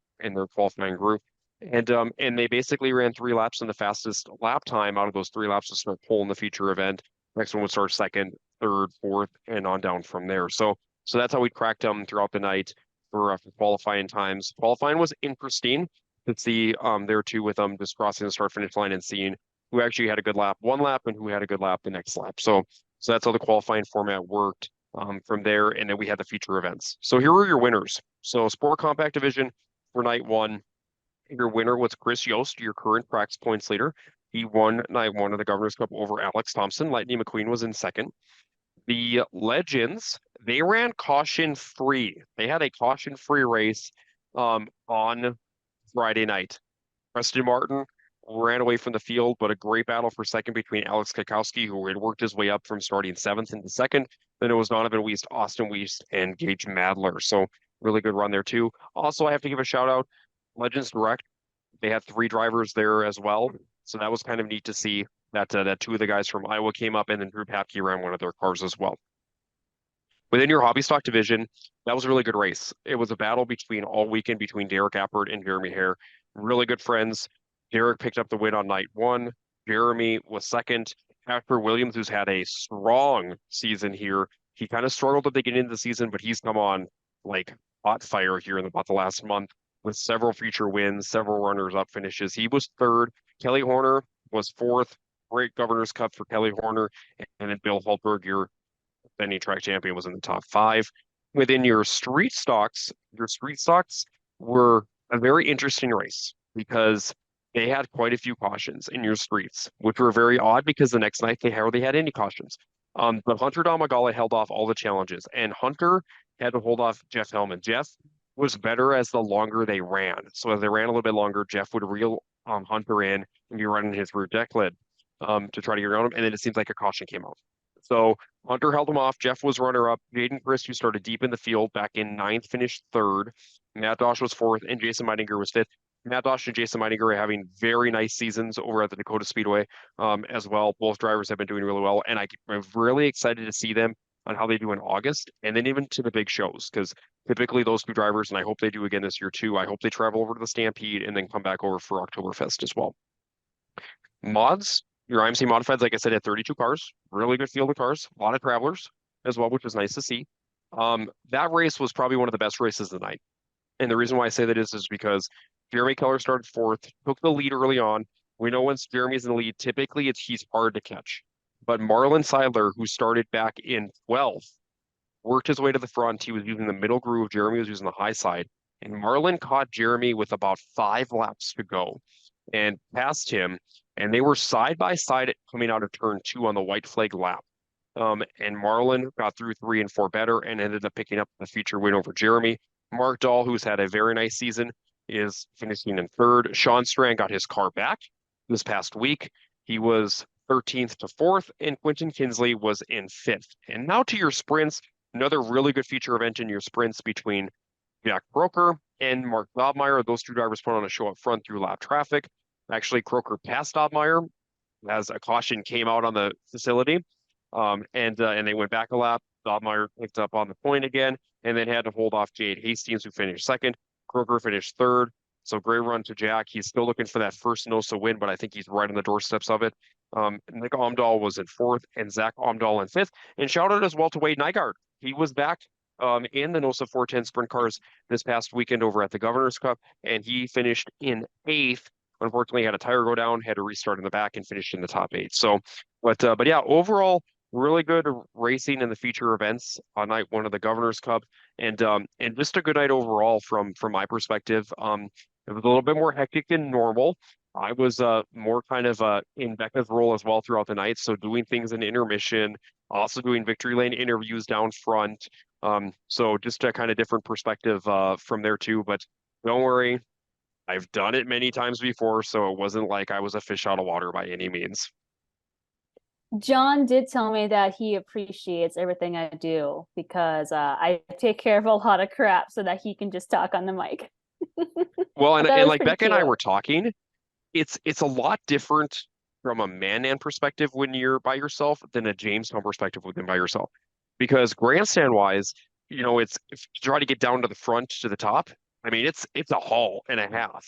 C: qualifying group. And they basically ran 3 laps, and the fastest lap time out of those 3 laps to start pulling the feature event. Next one would start second, third, fourth, and on down from there. So that's how we cracked them throughout the night for qualifying times. Qualifying was interesting to see there too, with them just crossing the start finish line and seeing who actually had a good lap one lap and who had a good lap the next lap. So that's how the qualifying format worked from there. And then we had the feature events. So here are your winners. So Sport Compact Division for night 1. Your winner was Chris Yost, your current Prax points leader. He won night 1 of the Governor's Cup over Alex Thompson. Lightning McQueen was in second. The Legends, they ran caution-free. They had a caution-free race on Friday night. Preston Martin ran away from the field, but a great battle for second between Alex Kakowski, who had worked his way up from starting 7th into second. Then it was Donovan Weist, Austin Weist, and Gage Madler. So really good run there too. Also, I have to give a shout out, Legends Direct. They had 3 drivers there as well. So that was kind of neat to see that 2 of the guys from Iowa came up, and then Drew Papke ran one of their cars as well. Within your hobby stock division, that was a really good race. It was a battle all weekend between Derek Appert and Jeremy Hare. Really good friends. Derek picked up the win on night 1. Jeremy was second. Casper Williams, who's had a strong season here, he kind of struggled at the beginning of the season, but he's come on like hot fire here in about the last month with several feature wins, several runners-up finishes. He was 3rd. Kelly Horner was 4th. Great Governor's Cup for Kelly Horner. And then Bill Hultberg, your defending track champion, was in the top 5. Within your street stocks were a very interesting race because they had quite a few cautions in your streets, which were very odd because the next night they hardly had any cautions. But Hunter Domagala held off all the challenges, and Hunter had to hold off Jeff Hellman. Jeff was better as the longer they ran. So as they ran a little bit longer, Jeff would reel Hunter in and be running his rear deck lid to try to get around him. And then it seems like a caution came out. So Hunter held him off. Jeff was runner up. Jaden Christ, who started deep in the field back in ninth, finished third. Matt Dosh was fourth, and Jason Meidinger was fifth. Matt Dosh and Jason Meidinger are having very nice seasons over at the Dakota Speedway as well. Both drivers have been doing really well, and I'm really excited to see them on how they do in August, and then even to the big shows, because typically those two drivers, and I hope they do again this year too, I hope they travel over to the Stampede and then come back over for Oktoberfest as well. Mods, your IMC Modifieds, like I said, had 32 cars, really good field of cars, a lot of travelers as well, which was nice to see. That race was probably one of the best races of the night. And the reason why I say that is because Jeremy Keller started fourth, took the lead early on. We know once Jeremy's in the lead, typically he's hard to catch. But Marlon Seidler, who started back in 12th, worked his way to the front. He was using the middle groove. Jeremy was using the high side. And Marlon caught Jeremy with about 5 laps to go and passed him. And they were side by side coming out of turn 2 on the white flag lap. And Marlon got through 3 and 4 better and ended up picking up the feature win over Jeremy. Mark Dahl, who's had a very nice season, is finishing in third. Sean Strand got his car back this past week. He was 13th to 4th, and Quentin Kinsley was in 5th. And now to your sprints, another really good feature event in your sprints between Jack Croker and Mark Dobmeyer. Those two drivers put on a show up front through lap traffic. Actually, Croker passed Dobmeyer as a caution came out on the facility, and they went back a lap. Dobmeyer picked up on the point again, and then had to hold off Jade Hastings, who finished second. Croker finished third. So great run to Jack. He's still looking for that first NOSA win, but I think he's right on the doorsteps of it. Nick Omdahl was in fourth, and Zach Omdahl in fifth. And shout out as well to Wade Nygaard. He was back in the NOSA 410 sprint cars this past weekend over at the Governor's Cup, and he finished in eighth. Unfortunately, had a tire go down, had to restart in the back, and finished in the top 8. So, but yeah, overall, really good racing in the feature events on night 1 of the Governor's Cup, and just a good night overall from my perspective. It was a little bit more hectic than normal. I was more kind of in Becca's role as well throughout the night, so doing things in intermission, also doing victory lane interviews down front. So just a kind of different perspective from there too. But don't worry, I've done it many times before, so it wasn't like I was a fish out of water by any means.
E: John did tell me that he appreciates everything I do because I take care of a lot of crap so that he can just talk on the mic.
C: Well, and like
E: pretty
C: Becca and I
E: cute.
C: were talking, it's a lot different from a man perspective when you're by yourself than a Jamestown perspective when by yourself. Because grandstand wise, it's if you try to get down to the front to the top, I mean it's a haul and a half.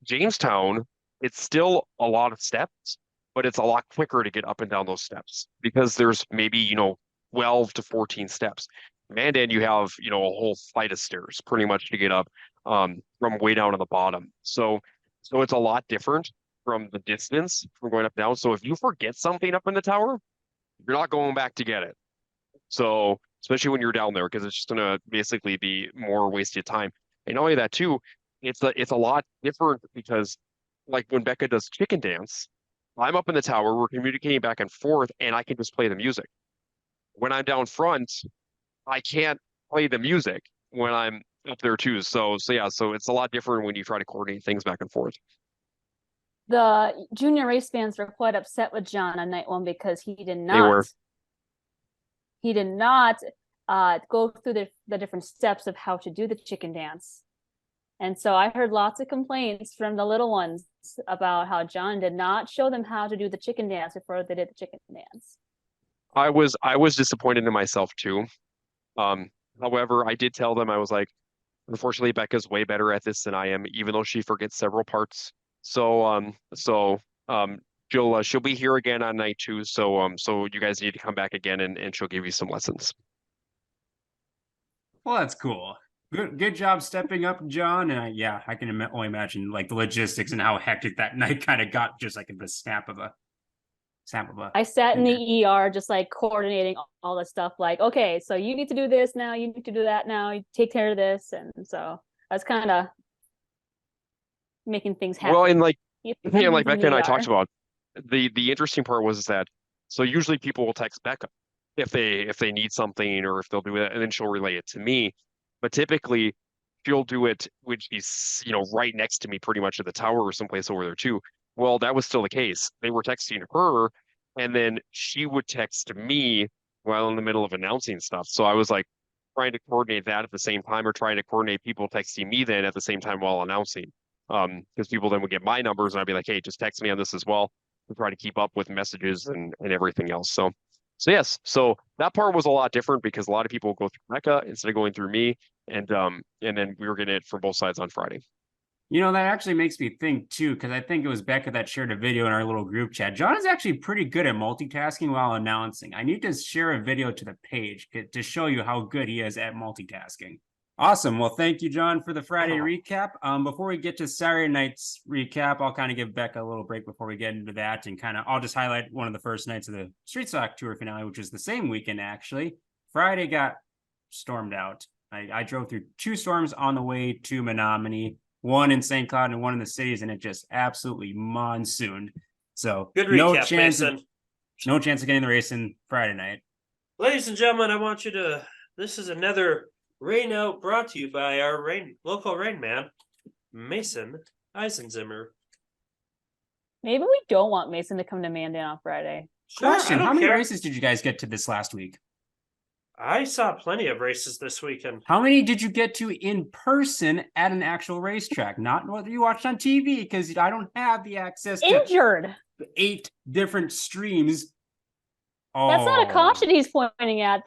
C: Jamestown, it's still a lot of steps, but it's a lot quicker to get up and down those steps because there's maybe 12 to 14 steps. Mandan, you have a whole flight of stairs pretty much to get up from way down to the bottom. So it's a lot different from the distance from going up and down. So if you forget something up in the tower, you're not going back to get it. So especially when you're down there, because it's just gonna basically be more wasted time. And not only that too, it's a lot different because like when Becca does chicken dance, I'm up in the tower, we're communicating back and forth, and I can just play the music. When I'm down front, I can't play the music when I'm up there too. So yeah, so it's a lot different when you try to coordinate things back and forth.
E: The junior race fans were quite upset with John on night 1 because he did
C: were.
E: not go through the different steps of how to do the chicken dance. And so I heard lots of complaints from the little ones about how John did not show them how to do the chicken dance before they did the chicken dance.
C: I was disappointed in myself too. However, I did tell them, I was like, unfortunately, Becca's way better at this than I am, even though she forgets several parts. So she'll be here again on night 2. So you guys need to come back again and she'll give you some lessons.
D: Well, that's cool. Good job stepping up, John. And yeah, I can only imagine like the logistics and how hectic that night kind of got, just like in the snap of a.
E: I sat in the ER just like coordinating all the stuff, like, okay, so you need to do this now, you need to do that now, you take care of this. And so I was kind of making things happen.
C: Well, and like
E: Even
C: like
E: in
C: Becca and I
E: ER.
C: talked about, the interesting part was that so usually people will text Becca if they need something or if they'll do it, and then she'll relay it to me. But typically she'll do it when she's right next to me pretty much at the tower or someplace over there too. Well, that was still the case. They were texting her and then she would text me while in the middle of announcing stuff. So I was like trying to coordinate that at the same time, or trying to coordinate people texting me then at the same time while announcing. Because people then would get my numbers and I'd be like, hey, just text me on this as well, to try to keep up with messages and everything else. So yes, so that part was a lot different because a lot of people go through Mecca instead of going through me, and then we were getting it from both sides on Friday.
D: You know, that actually makes me think too, because I think it was Becca that shared a video in our little group chat. John is actually pretty good at multitasking while announcing. I need to share a video to the page to show you how good he is at multitasking. Awesome. Well, thank you, John, for the Friday recap. Before we get to Saturday night's recap, I'll kind of give Becca a little break before we get into that, and I'll just highlight one of the first nights of the Street Stock Tour finale, which was the same weekend, actually. Friday got stormed out. I drove through 2 storms on the way to Menominee, one in St. Cloud and one in the cities, and it just absolutely monsooned. So
A: Good recap,
D: no chance of getting the race in Friday night.
A: Ladies and gentlemen, I want you to. This is another rain out brought to you by our local rain man, Mason Eisenzimmer.
E: Maybe we don't want Mason to come to Mandan on Friday.
A: Sure,
D: Question:
A: I don't
D: how many
A: care.
D: races did you guys get to this last week?
A: I saw plenty of races this weekend.
D: How many did you get to in person at an actual racetrack? Not what you watched on TV, because I don't have the access to
E: Injured.
D: 8 different streams.
E: That's not a caution
D: Oh.
E: he's pointing at.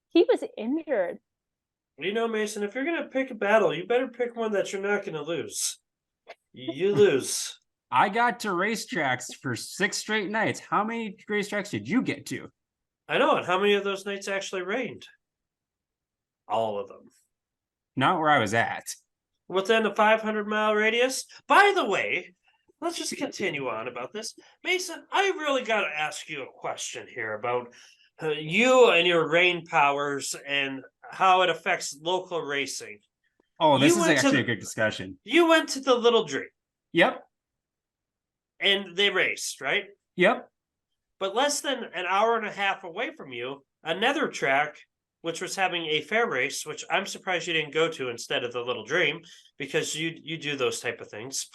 E: He was injured.
A: You know, Mason, if you're gonna pick a battle, you better pick one that you're not gonna lose. You lose.
D: I got to racetracks for 6 straight nights. How many racetracks did you get to?
A: I know, and how many of those nights actually rained? All of them.
D: Not where I was at.
A: Within a 500-mile radius. By the way, let's just continue on about this. Mason, I really got to ask you a question here about you and your rain powers and how it affects local racing.
D: Oh, this
A: You
D: is
A: went to
D: actually a
A: the-
D: good discussion.
A: You went to the Little Dream
D: Yep.
A: and they raced, right?
D: Yep.
A: But less than an hour and a half away from you, another track, which was having a fair race, which I'm surprised you didn't go to instead of the Little Dream, because you do those type of things.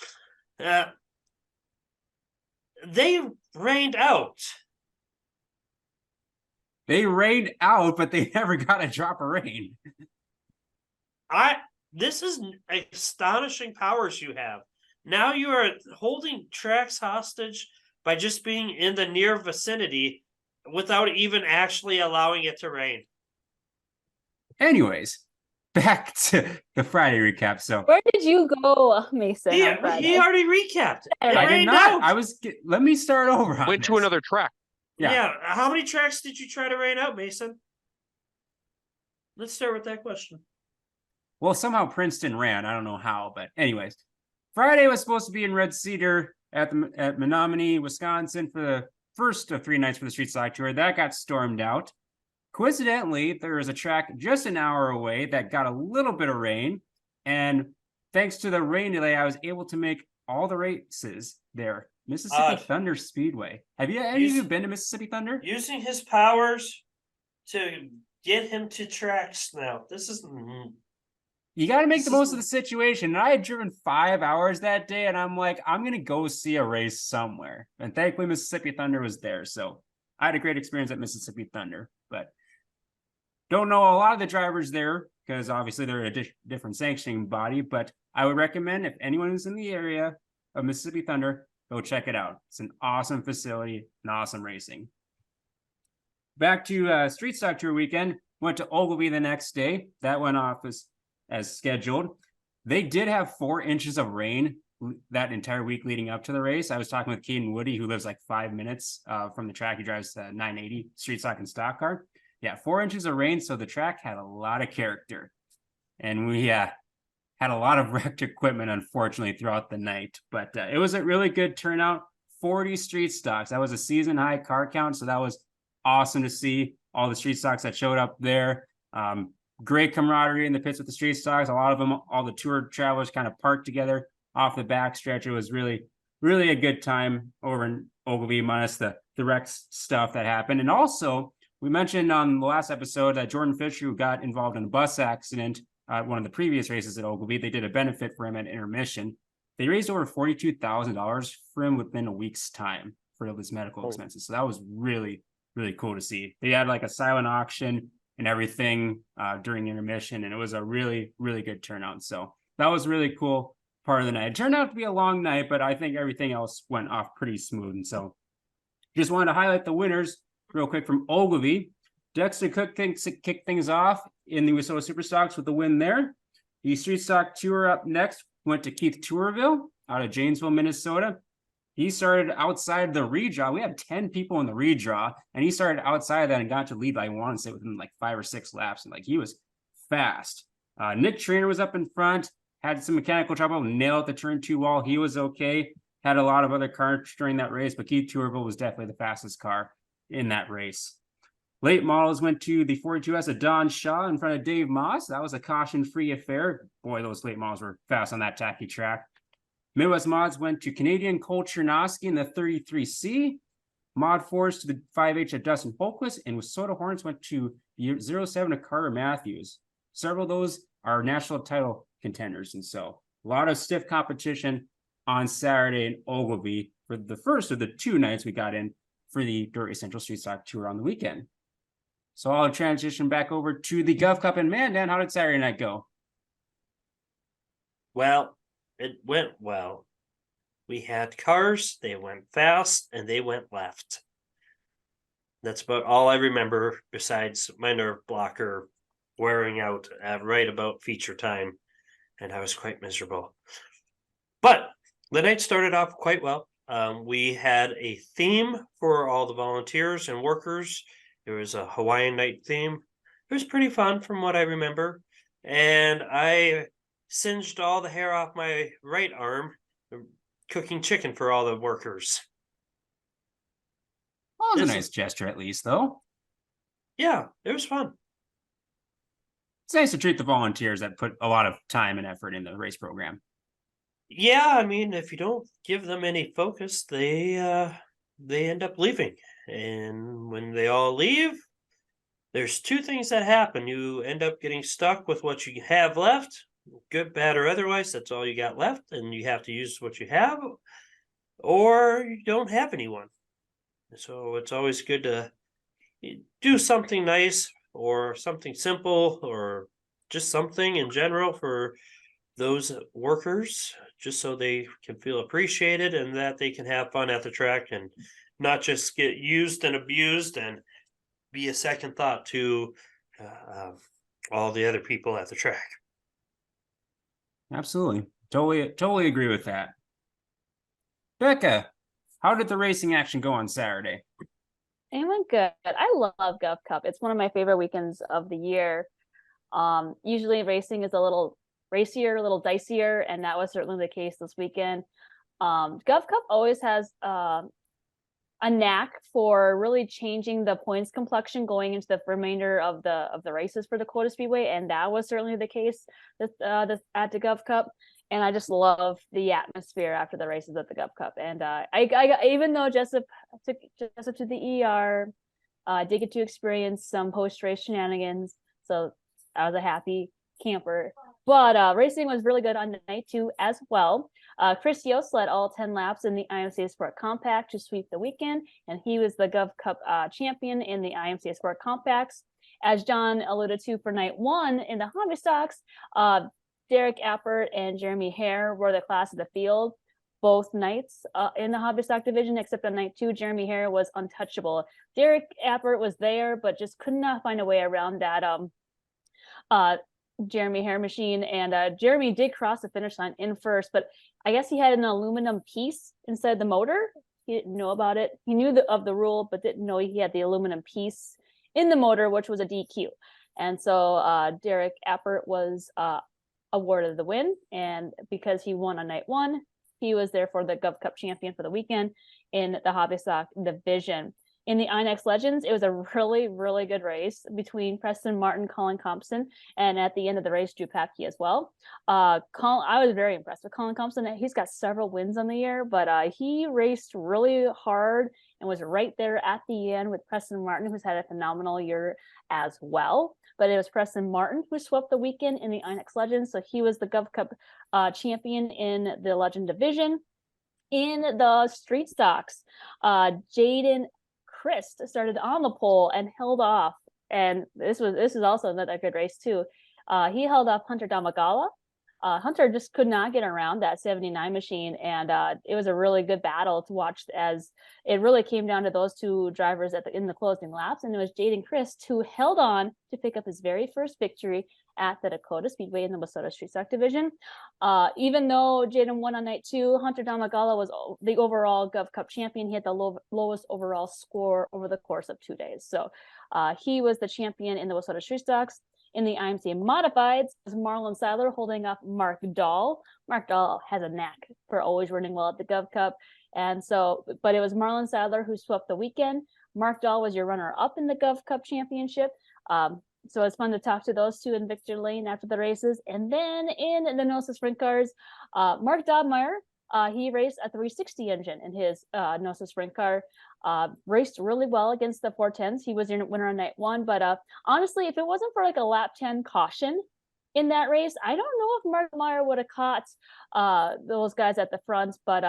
A: They rained out.
D: They rained out, but they never got a drop of rain.
A: This is astonishing powers you have. Now you are holding tracks hostage by just being in the near vicinity without even actually allowing it to rain.
D: Anyways, back to the Friday recap. So
E: Where did you go, Mason, on Friday?
A: He already recapped. It
E: I
D: I did
A: rained
D: not.
A: out.
D: Let me start over. On
C: Went to
D: this.
C: another track.
D: Yeah.
A: How many tracks did you try to rain out, Mason? Let's start with that question.
D: Well, somehow Princeton ran. I don't know how, but anyways, Friday was supposed to be in Red Cedar at Menominee, Wisconsin for the first of 3 nights for the Street Stock Tour. That got stormed out. Coincidentally, there was a track just an hour away that got a little bit of rain, and thanks to the rain delay, I was able to make all the races there. Mississippi Thunder Speedway. Have any of you been to Mississippi Thunder?
A: Using his powers to get him to tracks now. This is
D: You got to make
A: This
D: the
A: is-
D: most of the situation. And I had driven 5 hours that day, and I'm like, I'm going to go see a race somewhere. And thankfully, Mississippi Thunder was there. So I had a great experience at Mississippi Thunder, but don't know a lot of the drivers there because obviously they're a different sanctioning body. But I would recommend if anyone is in the area of Mississippi Thunder, go check it out. It's an awesome facility and awesome racing. Back to Street Stock Tour weekend. Went to Ogilvie the next day. That went off as scheduled. They did have 4 inches of rain that entire week leading up to the race. I was talking with Caden Woody, who lives like 5 minutes from the track. He drives the 980 Street Stock and Stock Car. Yeah, 4 inches of rain. So the track had a lot of character. And we had a lot of wrecked equipment, unfortunately, throughout the night. But it was a really good turnout. 40 street stocks. That was a season high car count. So that was awesome to see all the street stocks that showed up there. Great camaraderie in the pits with the street stocks. A lot of them, all the tour travelers kind of parked together off the back stretch. It was really, really a good time over in Ogilvie, minus the wreck stuff that happened. And also, we mentioned on the last episode that Jordan Fisher, who got involved in a bus accident at one of the previous races at Ogilvie, they did a benefit for him at intermission. They raised over $42,000 for him within a week's time. for his medical
F: Oh.
D: expenses. So that was really, really cool to see. They had like a silent auction and everything during intermission, and it was a really, really good turnout. So that was really cool part of the night. It turned out to be a long night, but I think everything else went off pretty smooth. And so just wanted to highlight the winners real quick from Ogilvy. Dexter Cook kicked things off in the Minnesota Super Stocks with the win there. The Street Stock Tour up next went to Keith Tourville out of Janesville, Minnesota. He started outside the redraw. We had 10 people in the redraw, and he started outside that and got to lead, I want to say, within like 5 or 6 laps. And like he was fast. Nick Trainer was up in front, had some mechanical trouble, nailed the turn 2 wall. He was okay. Had a lot of other cars during that race, but Keith Tourville was definitely the fastest car in that race. Late models went to the 42S of Don Shaw in front of Dave Moss. That was a caution-free affair. Boy, those late models were fast on that tacky track. Midwest Mods went to Canadian Cole Chernosky in the 33C. Mod Force to the 5H of Dustin Holquist, and Soda Hornets went to the 07 of Carter Matthews. Several of those are national title contenders, and so a lot of stiff competition on Saturday in Ogilvy for the first of the 2 nights we got in for the Dirt Race Central Street Stock Tour on the weekend. So I'll transition back over to the Gov Cup in Mandan. How did Saturday night go?
A: Well, it went well. We had cars, they went fast, and they went left. That's about all I remember besides my nerve blocker wearing out at right about feature time, and I was quite miserable. But the night started off quite well. We had a theme for all the volunteers and workers. There was a Hawaiian night theme. It was pretty fun from what I remember. And I singed all the hair off my right arm cooking chicken for all the workers.
D: Well, it was a
A: This
D: nice
A: is-
D: gesture at least, though.
A: Yeah, it was fun.
D: It's nice to treat the volunteers that put a lot of time and effort in the race program.
A: Yeah, I mean, if you don't give them any focus, they end up leaving. And when they all leave, there's 2 things that happen. You end up getting stuck with what you have left, good, bad, or otherwise. That's all you got left, and you have to use what you have, or you don't have anyone. So it's always good to do something nice or something simple or just something in general for those workers, just so they can feel appreciated and that they can have fun at the track and not just get used and abused and be a second thought to all the other people at the track.
D: Absolutely. Totally agree with that. Becca, how did the racing action go on Saturday?
E: It went good. I love Gov Cup. It's one of my favorite weekends of the year. Usually racing is a little racier, a little dicier, and that was certainly the case this weekend. Gov Cup always has a knack for really changing the points complexion going into the remainder of the races for Dakota Speedway, and that was certainly the case at the Gov Cup. And I just love the atmosphere after the races at the Gov Cup. And I even though Jessup took Jessup to the ER, did get to experience some post-race shenanigans, so I was a happy camper. But racing was really good on night 2 as well. Chris Yost led all 10 laps in the IMCA Sport Compact to sweep the weekend, and he was the Gov Cup champion in the IMCA Sport Compacts. As John alluded to for night 1 in the hobby stocks, Derek Appert and Jeremy Hare were the class of the field both nights in the hobby stock division, except on night 2, Jeremy Hare was untouchable. Derek Appert was there, but just could not find a way around that Jeremy Hare machine. And Jeremy did cross the finish line in first, but I guess he had an aluminum piece inside the motor. He didn't know about it. He knew of the rule, but didn't know he had the aluminum piece in the motor, which was a DQ. And so Derek Appert was awarded the win, and because he won on night 1, he was therefore the Gov Cup champion for the weekend in the hobby stock division. In the INX Legends, it was a really, really good race between Preston Martin, Colin Compson, and at the end of the race, Drew Papke as well. I was very impressed with Colin Compson. He's got several wins on the year, but he raced really hard and was right there at the end with Preston Martin, who's had a phenomenal year as well. But it was Preston Martin who swept the weekend in the INX Legends, so he was the Gov Cup champion in the Legend division. In the street stocks, Jaden Christ started on the pole and held off. And this is also another good race too. He held off Hunter Damagala. Hunter just could not get around that 79 machine, and it was a really good battle to watch, as it really came down to those two drivers in the closing laps, and it was Jaden Christ who held on to pick up his very first victory at the Dakota Speedway in the Minnesota Street Stock Division. Even though Jaden won on night 2, Hunter Damagala was the overall Gov Cup champion. He had the lowest overall score over the course of 2 days. So he was the champion in the Minnesota Street Stocks. In the IMCA Modifieds, was Marlon Seiler holding up Mark Dahl. Mark Dahl has a knack for always running well at the Gov Cup. And so, but it was Marlon Seiler who swept the weekend. Mark Dahl was your runner-up in the Gov Cup Championship. So it's fun to talk to those two in victory lane after the races. And then in the NOSA Sprint Cars, Mark Dobmeyer, he raced a 360 engine in his NOSA Sprint Car. Raced really well against the 410s. He was your winner on night 1, but honestly, if it wasn't for like a lap 10 caution in that race, I don't know if Mark Meyer would have caught those guys at the front. But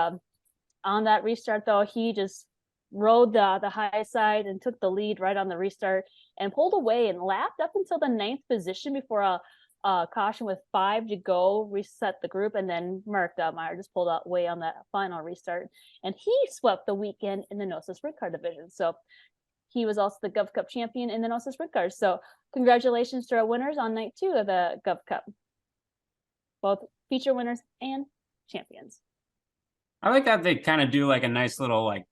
E: on that restart, though, he just rode the high side and took the lead right on the restart and pulled away and lapped up until the 9th position before a caution with 5 to go, reset the group, and then Mark Meyer just pulled out way on that final restart, and he swept the weekend in the NOSA Sprint Car division. So he was also the Gov Cup champion in the NOSA Sprint Cars. So congratulations to our winners on night 2 of the Gov Cup, both feature winners and champions.
D: I like that they kind of do like a nice little, like,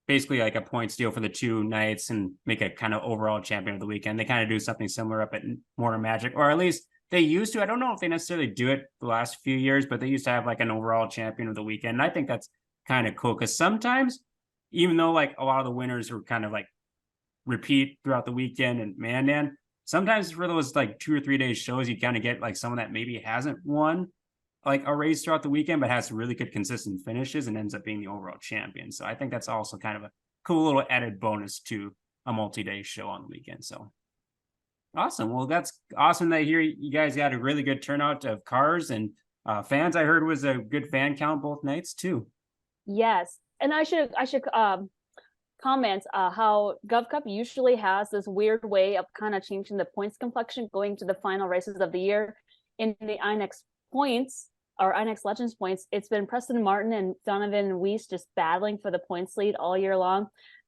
D: basically like a points deal for the 2 nights and make a kind of overall champion of the weekend. They kind of do something similar up at Mortar Magic, or at least they used to. I don't know if they necessarily do it the last few years, but they used to have like an overall champion of the weekend. And I think that's kind of cool, because sometimes, even though like a lot of the winners were kind of like repeat throughout the weekend and man, sometimes for those like 2 or 3 days shows, you kind of get like someone that maybe hasn't won like a race throughout the weekend, but has really good consistent finishes and ends up being the overall champion. So I think that's also kind of a cool little added bonus to a multi-day show on the weekend. So awesome. Well, that's awesome that here you guys got a really good turnout of cars and fans. I heard was a good fan count both nights too.
E: Yes, and I should comment how Gov Cup usually has this weird way of kind of changing the points complexion going to the final races of the year. In the INX points, or INX Legends points, it's been Preston Martin and Donovan Weiss just battling for the points lead all year long.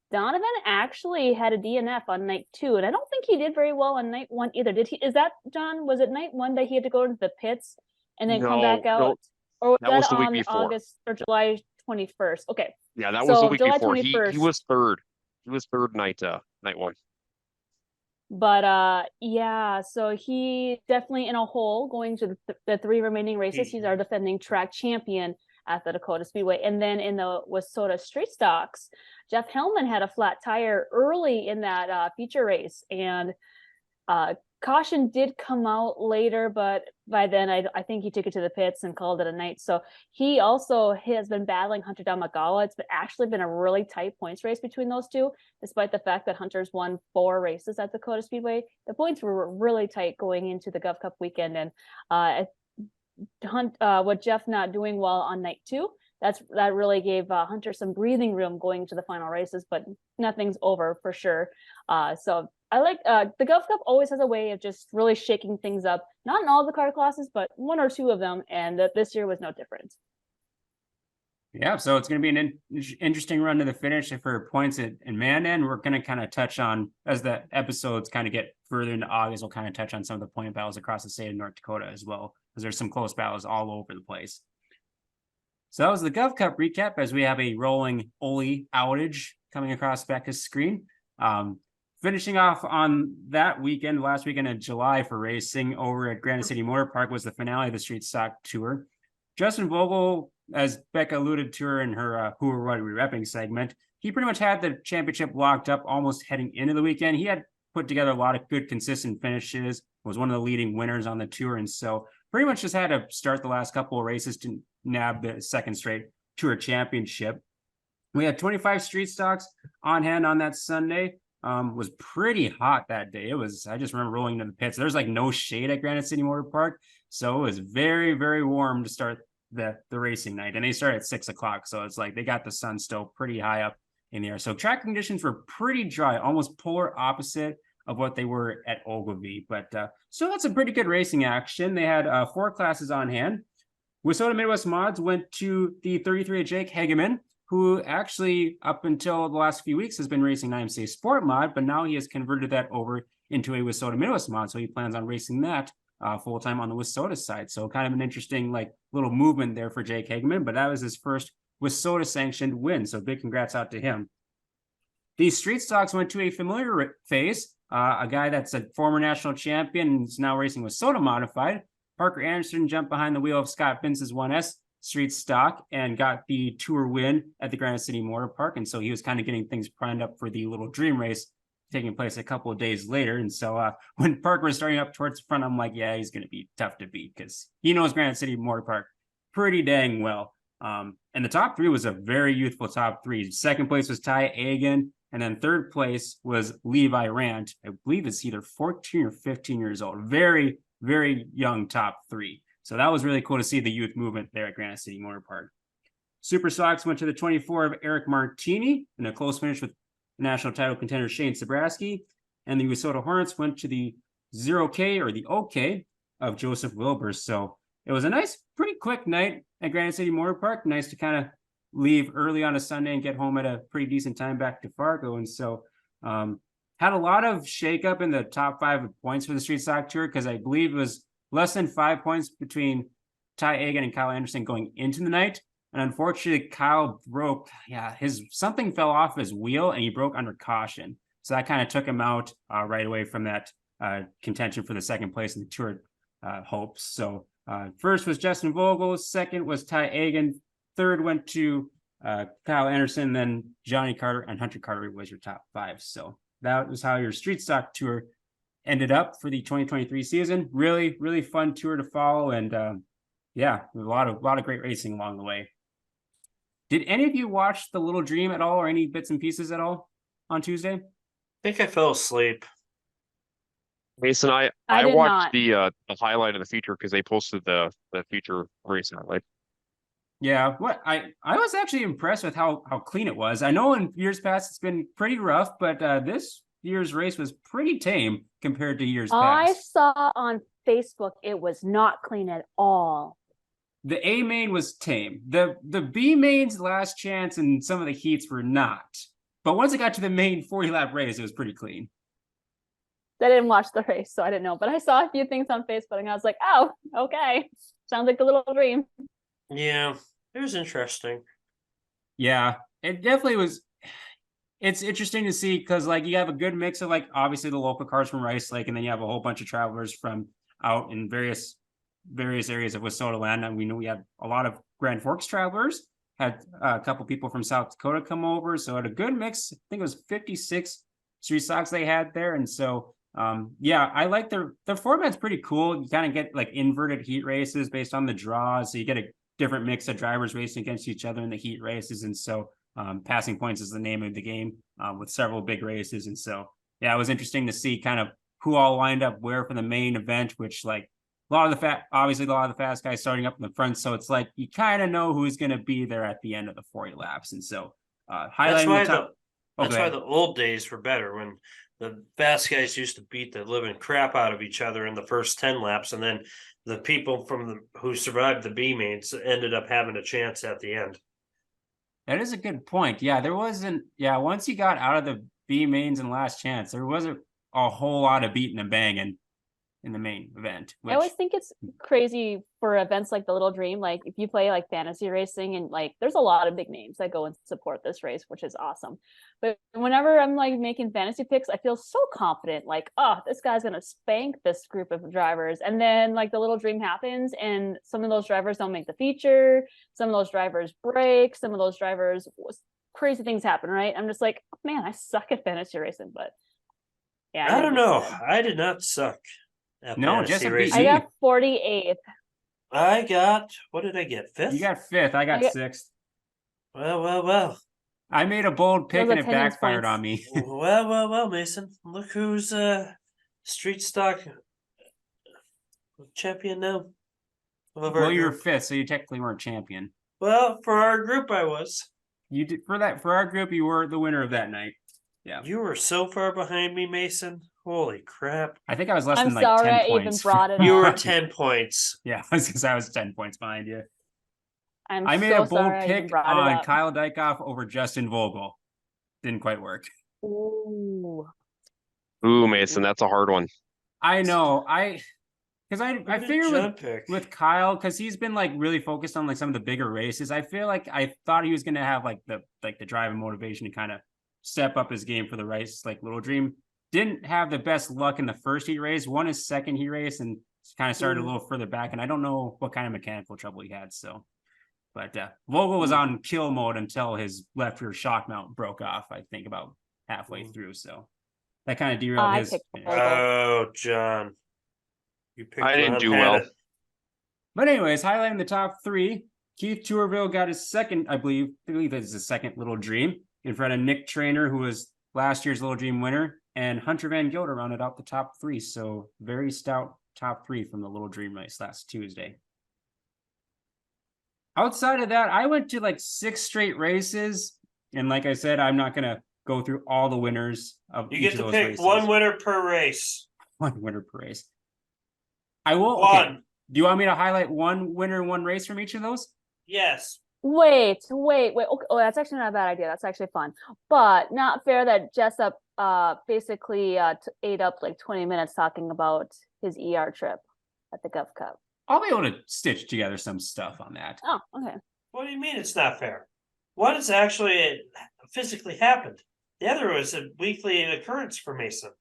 E: Donovan actually had a DNF on night 2, and I don't think he did very well on night 1 either. Did he? Is that, John? Was it night 1 that he had to go into the pits and then come back out?
C: No,
E: or was
C: that was the week
E: on
C: before.
E: August or July 21st? Okay.
C: Yeah, that was the week
E: July
C: before.
E: 21st.
C: He was third. He was third night 1.
E: But yeah, so he definitely in a hole going to the 3 remaining races. He's our defending track champion at the Dakota Speedway. And then in the Minnesota Street Stocks, Jeff Hellman had a flat tire early in that feature race, and caution did come out later, but by then I think he took it to the pits and called it a night. So he also has been battling Hunter Damagala. It's actually been a really tight points race between those two, despite the fact that Hunter's won 4 races at Dakota Speedway. The points were really tight going into the Gov Cup weekend, and with Jeff not doing well on night 2, that really gave Hunter some breathing room going to the final races, but nothing's over for sure. So I like the Gov Cup always has a way of just really shaking things up, not in all the car classes, but 1 or 2 of them, and this year was no different.
D: Yeah, so it's going to be an interesting run to the finish for points in Mandan. We're going to kind of touch on, as the episodes kind of get further into August, we'll kind of touch on some of the point battles across the state of North Dakota as well, because there's some close battles all over the place. So that was the Gov Cup recap, as we have a rolling Oli outage coming across Becca's screen. Finishing off on that weekend, last weekend of July for racing over at Granite City Motor Park, was the finale of the Street Stock Tour. Justin Vogel, as Becca alluded to her in her Who or What Are We Repping segment, he pretty much had the championship locked up almost heading into the weekend. He had put together a lot of good, consistent finishes, was one of the leading winners on the tour, and so pretty much just had to start the last couple of races to nab the second straight tour championship. We had 25 street stocks on hand on that Sunday. Was pretty hot that day. I just remember rolling into the pits. There's like no shade at Granite City Motor Park, so it was very, very warm to start the racing night, and they start at 6 o'clock. So it's like they got the sun still pretty high up in the air. So track conditions were pretty dry, almost polar opposite of what they were at Ogilvy. But still had some pretty good racing action. They had 4 classes on hand. Wissota Midwest Mods went to the 33 of Jake Hageman, who actually up until the last few weeks has been racing IMCA Sport Mod, but now he has converted that over into a Wissota Midwest Mod. So he plans on racing that full time on the Wissota side. So kind of an interesting like little movement there for Jake Hageman, but that was his first Wissota sanctioned win. So big congrats out to him. The street stocks went to a familiar face, a guy that's a former national champion and is now racing Wissota modified. Parker Anderson jumped behind the wheel of Scott Vince's 1S street stock and got the tour win at the Granite City Motor Park. And so he was kind of getting things primed up for the little dream race taking place a couple of days later. And so when Parker was starting up towards the front, I'm like, yeah, he's going to be tough to beat because he knows Granite City Motor Park pretty dang well. And the top 3 was a very youthful top 3. Second place was Ty Agan. And then third place was Levi Rant. I believe it's either 14 or 15 years old. Very, very young top 3. So that was really cool to see the youth movement there at Granite City Motor Park. Super Sox went to the 24 of Eric Martini in a close finish with national title contender Shane Sabraski. And the Wissota Hornets went to the 0K or the OK of Joseph Wilbur. So it was a nice, pretty quick night at Granite City Motor Park. Nice to kind of leave early on a Sunday and get home at a pretty decent time back to Fargo. And so had a lot of shakeup in the top 5 points for the Street Stock Tour because I believe it was less than 5 points between Ty Agan and Kyle Anderson going into the night. And unfortunately, Kyle broke, something fell off his wheel and he broke under caution. So that kind of took him out right away from that contention for the second place in the tour hopes. So first was Justin Vogel, second was Ty Agan, third went to Kyle Anderson, then Johnny Carter and Hunter Carter was your top 5. So that was how your Street Stock Tour ended up for the 2023 season. Really, really fun tour to follow. And a lot of great racing along the way. Did any of you watch The Little Dream at all or any bits and pieces at all on Tuesday?
A: I think I fell asleep.
C: Mason, I
E: did
C: watched
E: not.
C: the highlight of the feature because they posted the feature race highlight.
D: Yeah, what I was actually impressed with how clean it was. I know in years past it's been pretty rough, but this year's race was pretty tame compared to years
E: I
D: past.
E: saw on Facebook it was not clean at all.
D: The A main was tame. The B main's last chance and some of the heats were not. But once it got to the main 40-lap race, it was pretty clean.
E: I didn't watch the race, so I didn't know. But I saw a few things on Facebook and I was like, oh, okay. Sounds like The Little Dream.
A: Yeah, it was interesting.
D: Yeah, it definitely was. It's interesting to see because like you have a good mix of like obviously the local cars from Rice Lake, and then you have a whole bunch of travelers from out in various areas of Wissota land. And we know we had a lot of Grand Forks travelers, had a couple people from South Dakota come over. So it had a good mix. I think it was 56 street stocks they had there. And so I like their format's pretty cool. You kind of get like inverted heat races based on the draws. So you get a different mix of drivers racing against each other in the heat races. And so passing points is the name of the game with several big races. And so, yeah, it was interesting to see kind of who all lined up where for the main event, which like a lot of the fast guys starting up in the front. So it's like, you kind of know who's going to be there at the end of the 40 laps. And so highlighting
A: That's why the old days were better, when the fast guys used to beat the living crap out of each other in the first 10 laps, and then the people who survived the B mains ended up having a chance at the end.
D: That is a good point. Yeah, there wasn't. Yeah, once you got out of the B mains and last chance, there wasn't a whole lot of beating and banging in the main event.
E: I always think it's crazy for events like the Little Dream. Like if you play like fantasy racing, and like there's a lot of big names that go and support this race, which is awesome. But whenever I'm like making fantasy picks, I feel so confident, like, oh, this guy's gonna spank this group of drivers. And then like the Little Dream happens and some of those drivers don't make the feature, some of those drivers break, some of those drivers, crazy things happen, right? I'm just like, oh, man, I suck at fantasy racing, but yeah.
A: I don't know. I did not suck.
D: No,
A: fantasy
D: Jessup
A: racing.
E: I got 48th.
A: I got, what did I get? 5th?
D: You got 5th. I got 6th.
A: Well.
D: I made a bold pick
E: Those
D: and it
E: attendance
D: backfired
E: points.
D: on me.
A: Well, Mason. Look who's street stock champion now. of our
D: Well, you were
A: group.
D: 5th, so you technically weren't champion.
A: Well, for our group, I was.
D: You did for our group, you were the winner of that night. Yeah.
A: You were so far behind me, Mason. Holy crap.
D: I think I was less
E: I'm
D: than like
E: sorry
D: 10
E: I even
D: points.
E: brought it
A: You
E: up.
A: were 10 points.
D: Yeah, because I was 10 points behind you.
E: I'm
D: I made
E: so
D: a bold
E: sorry I even
D: pick
E: brought it
D: on
E: up.
D: Kyle Dykhoff over Justin Vogel. Didn't quite work.
E: Ooh.
C: Ooh, Mason, that's a hard one.
D: I know. Because I
A: Who did
D: figure
A: John pick?
D: with Kyle, because he's been like really focused on like some of the bigger races. I feel like I thought he was gonna have like the drive and motivation to kind of step up his game for the race, like Little Dream. Didn't have the best luck in the first heat race, won his second heat race, and kind of started a little further back. And I don't know what kind of mechanical trouble he had. So, but Vogel was on kill mode until his left rear shock mount broke off, I think about halfway through. So that kind of derailed
E: I
D: his
E: picked
D: finish.
E: Vogel.
A: Oh, John. You picked
C: I didn't
A: Ron
C: do
A: Hadda.
C: well.
D: But anyways, highlighting the top 3, Keith Tourville got his second, I believe it's his second Little Dream in front of Nick Trainer, who was last year's Little Dream winner, and Hunter Van Gilder rounded out the top 3. So very stout top 3 from the Little Dream race last Tuesday. Outside of that, I went to like 6 straight races, and like I said, I'm not gonna go through all the winners of
A: You
D: each
A: get
D: of
A: to
D: those
A: pick
D: races.
A: one winner per race.
D: One winner per race. I will.
A: One.
D: Okay. Do you want me to highlight one winner, one race from each of those?
A: Yes.
E: Wait. Okay. Oh, that's actually not a bad idea. That's actually fun. But not fair that Jessup basically ate up like 20 minutes talking about his ER trip at the Gov Cup.
D: I'll be able to stitch together some stuff on that.
E: Oh, okay.
A: What do you mean it's not fair? One has actually physically happened. The other was a weekly occurrence for Mason.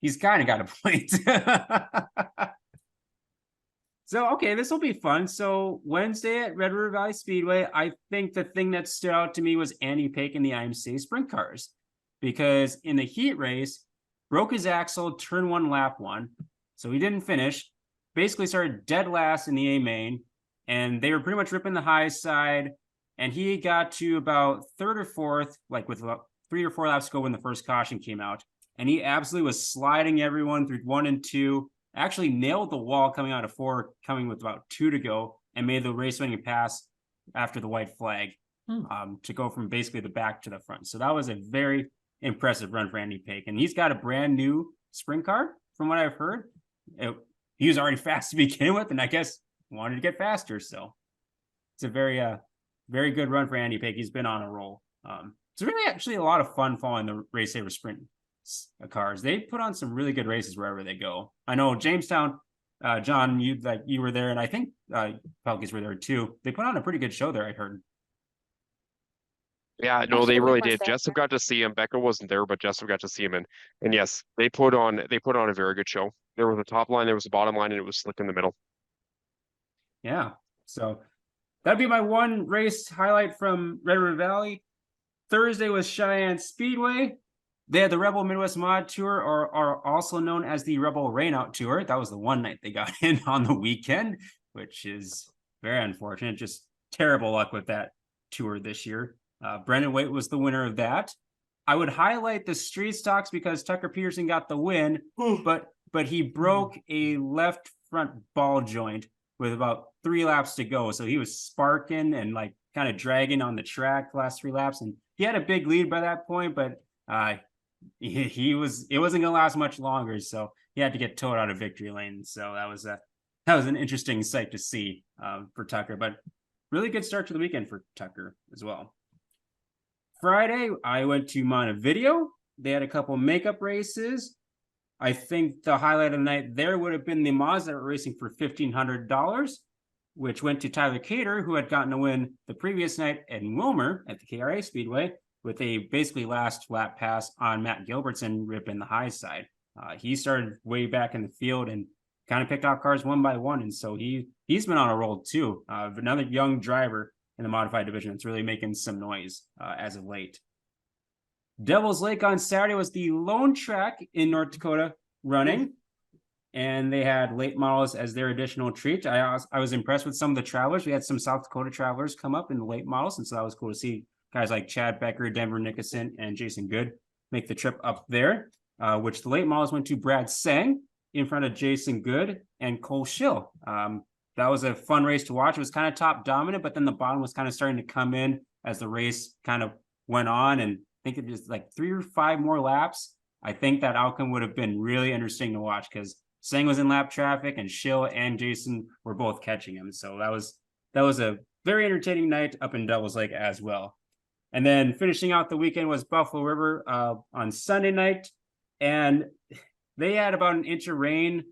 D: He's kind of got a point. So, okay, this will be fun. So Wednesday at Red River Valley Speedway, I think the thing that stood out to me was Andy Paik in the IMCA sprint cars. Because in the heat race, broke his axle, turn 1, lap 1. So he didn't finish. Basically started dead last in the A main. And they were pretty much ripping the high side. And he got to about 3rd or 4th, like with about 3 or 4 laps to go when the first caution came out. And he absolutely was sliding everyone through 1 and 2. Actually nailed the wall coming out of 4, coming with about 2 to go, and made the race winning pass after the white flag to go from basically the back to the front. So that was a very impressive run for Andy Paik. And he's got a brand new sprint car, from what I've heard. He was already fast to begin with, and I guess wanted to get faster. So it's a very, very good run for Andy Paik. He's been on a roll. It's really actually a lot of fun following the Race Saver sprint cars. They put on some really good races wherever they go. I know Jamestown, John, you were there, and I think Pelkey's were there too. They put on a pretty good show there, I heard.
C: Yeah, no,
E: Actually,
C: they
E: we
C: really
E: were
C: did.
E: there.
C: Jessup got to see him. Becca wasn't there, but Jessup got to see him, and yes, they put on a very good show. There was a top line, there was a bottom line, and it was slick in the middle.
D: Yeah, so that'd be my one race highlight from Red River Valley. Thursday was Cheyenne Speedway. They had the Rebel Midwest Mod Tour, or are also known as the Rebel Rainout Tour. That was the one night they got in on the weekend, which is very unfortunate. Just terrible luck with that tour this year. Brendan Waite was the winner of that. I would highlight the street stocks because Tucker Peterson got the win, but he broke a left front ball joint with about 3 laps to go. So he was sparking and like kind of dragging on the track the last 3 laps. And he had a big lead by that point, but it wasn't going to last much longer. So he had to get towed out of victory lane. So that was an interesting sight to see for Tucker, but really good start to the weekend for Tucker as well. Friday, I went to Montevideo. They had a couple makeup races. I think the highlight of the night there would have been the Mazda that were racing for $1,500, which went to Tyler Cater, who had gotten a win the previous night in Wilmer at the KRA Speedway with a basically last lap pass on Matt Gilbertson ripping the high side. He started way back in the field and kind of picked off cars one by one, and so he's been on a roll too. Another young driver in the modified division that's really making some noise as of late. Devil's Lake on Saturday was the lone track in North Dakota running, and they had late models as their additional treat. I was impressed with some of the travelers. We had some South Dakota travelers come up in the late models, and so that was cool to see guys like Chad Becker, Denver Nickerson, and Jason Good make the trip up there, which the late models went to Brad Sang in front of Jason Good and Cole Schill. That was a fun race to watch. It was kind of top dominant, but then the bottom was kind of starting to come in as the race kind of went on. And I think it was like 3 or 5 more laps. I think that outcome would have been really interesting to watch because Sang was in lap traffic and Schill and Jason were both catching him. So that was a very entertaining night up in Devil's Lake as well. And then finishing out the weekend was Buffalo River on Sunday night. And they had about an inch of rain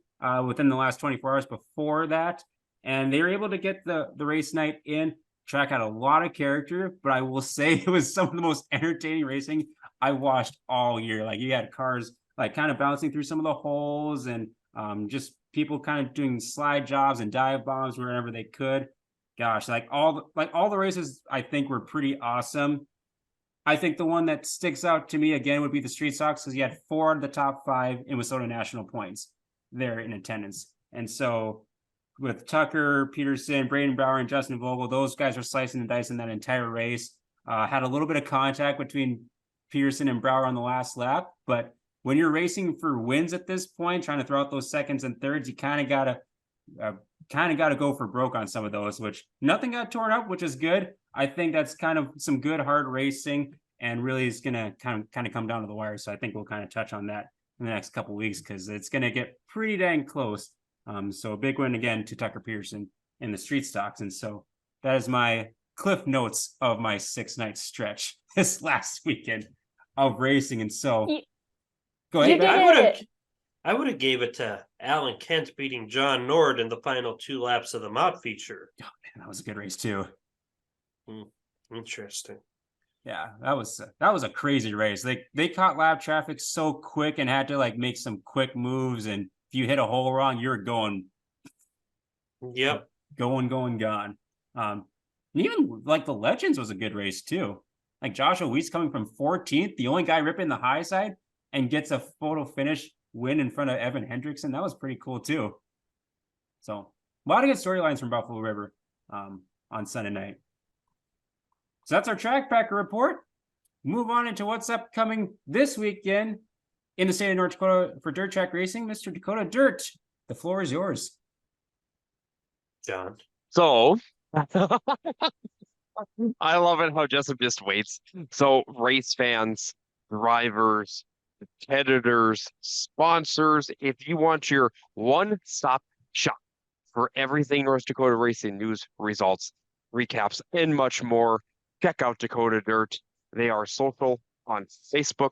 D: within the last 24 hours before that. And they were able to get the race night in. Track had a lot of character, but I will say it was some of the most entertaining racing I watched all year. Like you had cars like kind of bouncing through some of the holes and just people kind of doing slide jobs and dive bombs wherever they could. Gosh, like all the races I think were pretty awesome. I think the one that sticks out to me again would be the street stocks because you had 4 out of the top 5 in Minnesota National points there in attendance. And so with Tucker, Peterson, Braden Brower, and Justin Vogel, those guys were slicing and dicing that entire race. Had a little bit of contact between Peterson and Brower on the last lap, but when you're racing for wins at this point, trying to throw out those seconds and thirds, you kind of gotta go for broke on some of those. Which nothing got torn up, which is good. I think that's kind of some good hard racing, and really is gonna kind of come down to the wire. So I think we'll kind of touch on that in the next couple of weeks because it's gonna get pretty dang close. So a big win again to Tucker Peterson in the street stocks. And so that is my cliff notes of my 6-night stretch this last weekend of racing. And so go ahead.
E: You did
A: I would have gave it to Alan Kent beating John Nord in the final 2 laps of the mod feature.
D: Oh, man, that was a good race too.
A: Interesting.
D: Yeah, that was a crazy race. They caught lap traffic so quick and had to like make some quick moves, and if you hit a hole wrong, you're going.
A: Yep.
D: Gone. And even like the Legends was a good race too. Like Joshua Weiss coming from 14th, the only guy ripping the high side, and gets a photo finish win in front of Evan Hendrickson. That was pretty cool too. So a lot of good storylines from Buffalo River on Sunday night. So that's our Track Packer report. Move on into what's upcoming this weekend in the state of North Dakota for dirt track racing. Mr. Dakota Dirt, the floor is yours.
A: John.
C: So I love it how Jessup just waits. So race fans, drivers, competitors, sponsors, if you want your one-stop shop for everything North Dakota racing news, results, recaps, and much more, check out Dakota Dirt. They are social on Facebook.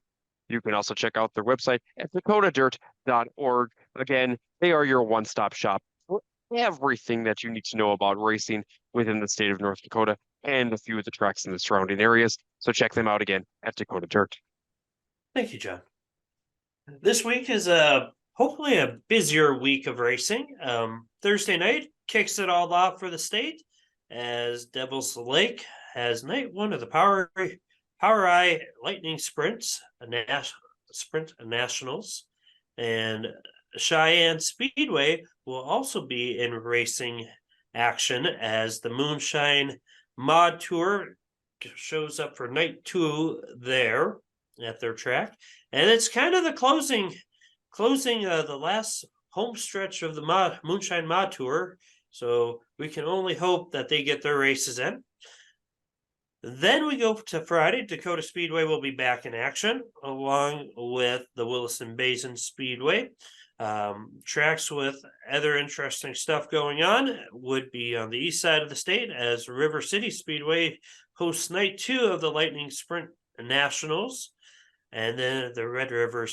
C: You can also check out their website at dakotadirt.org. Again, they are your one-stop shop for everything that you need to know about racing within the state of North Dakota and a few of the tracks in the surrounding areas. So check them out again at Dakota Dirt.
A: Thank you, John. This week is hopefully a busier week of racing. Thursday night kicks it all off for the state as Devil's Lake has night 1 of the Power Eye Lightning Sprints, Sprint Nationals, and Cheyenne Speedway will also be in racing action as the Moonshine Mod Tour shows up for night 2 there at their track, and it's kind of the closing the last home stretch of the Moonshine Mod Tour. So we can only hope that they get their races in. Then we go to Friday. Dakota Speedway will be back in action along with the Williston Basin Speedway. Tracks with other interesting stuff going on would be on the east side of the state as River City Speedway hosts night 2 of the Lightning Sprint Nationals. And then the Red River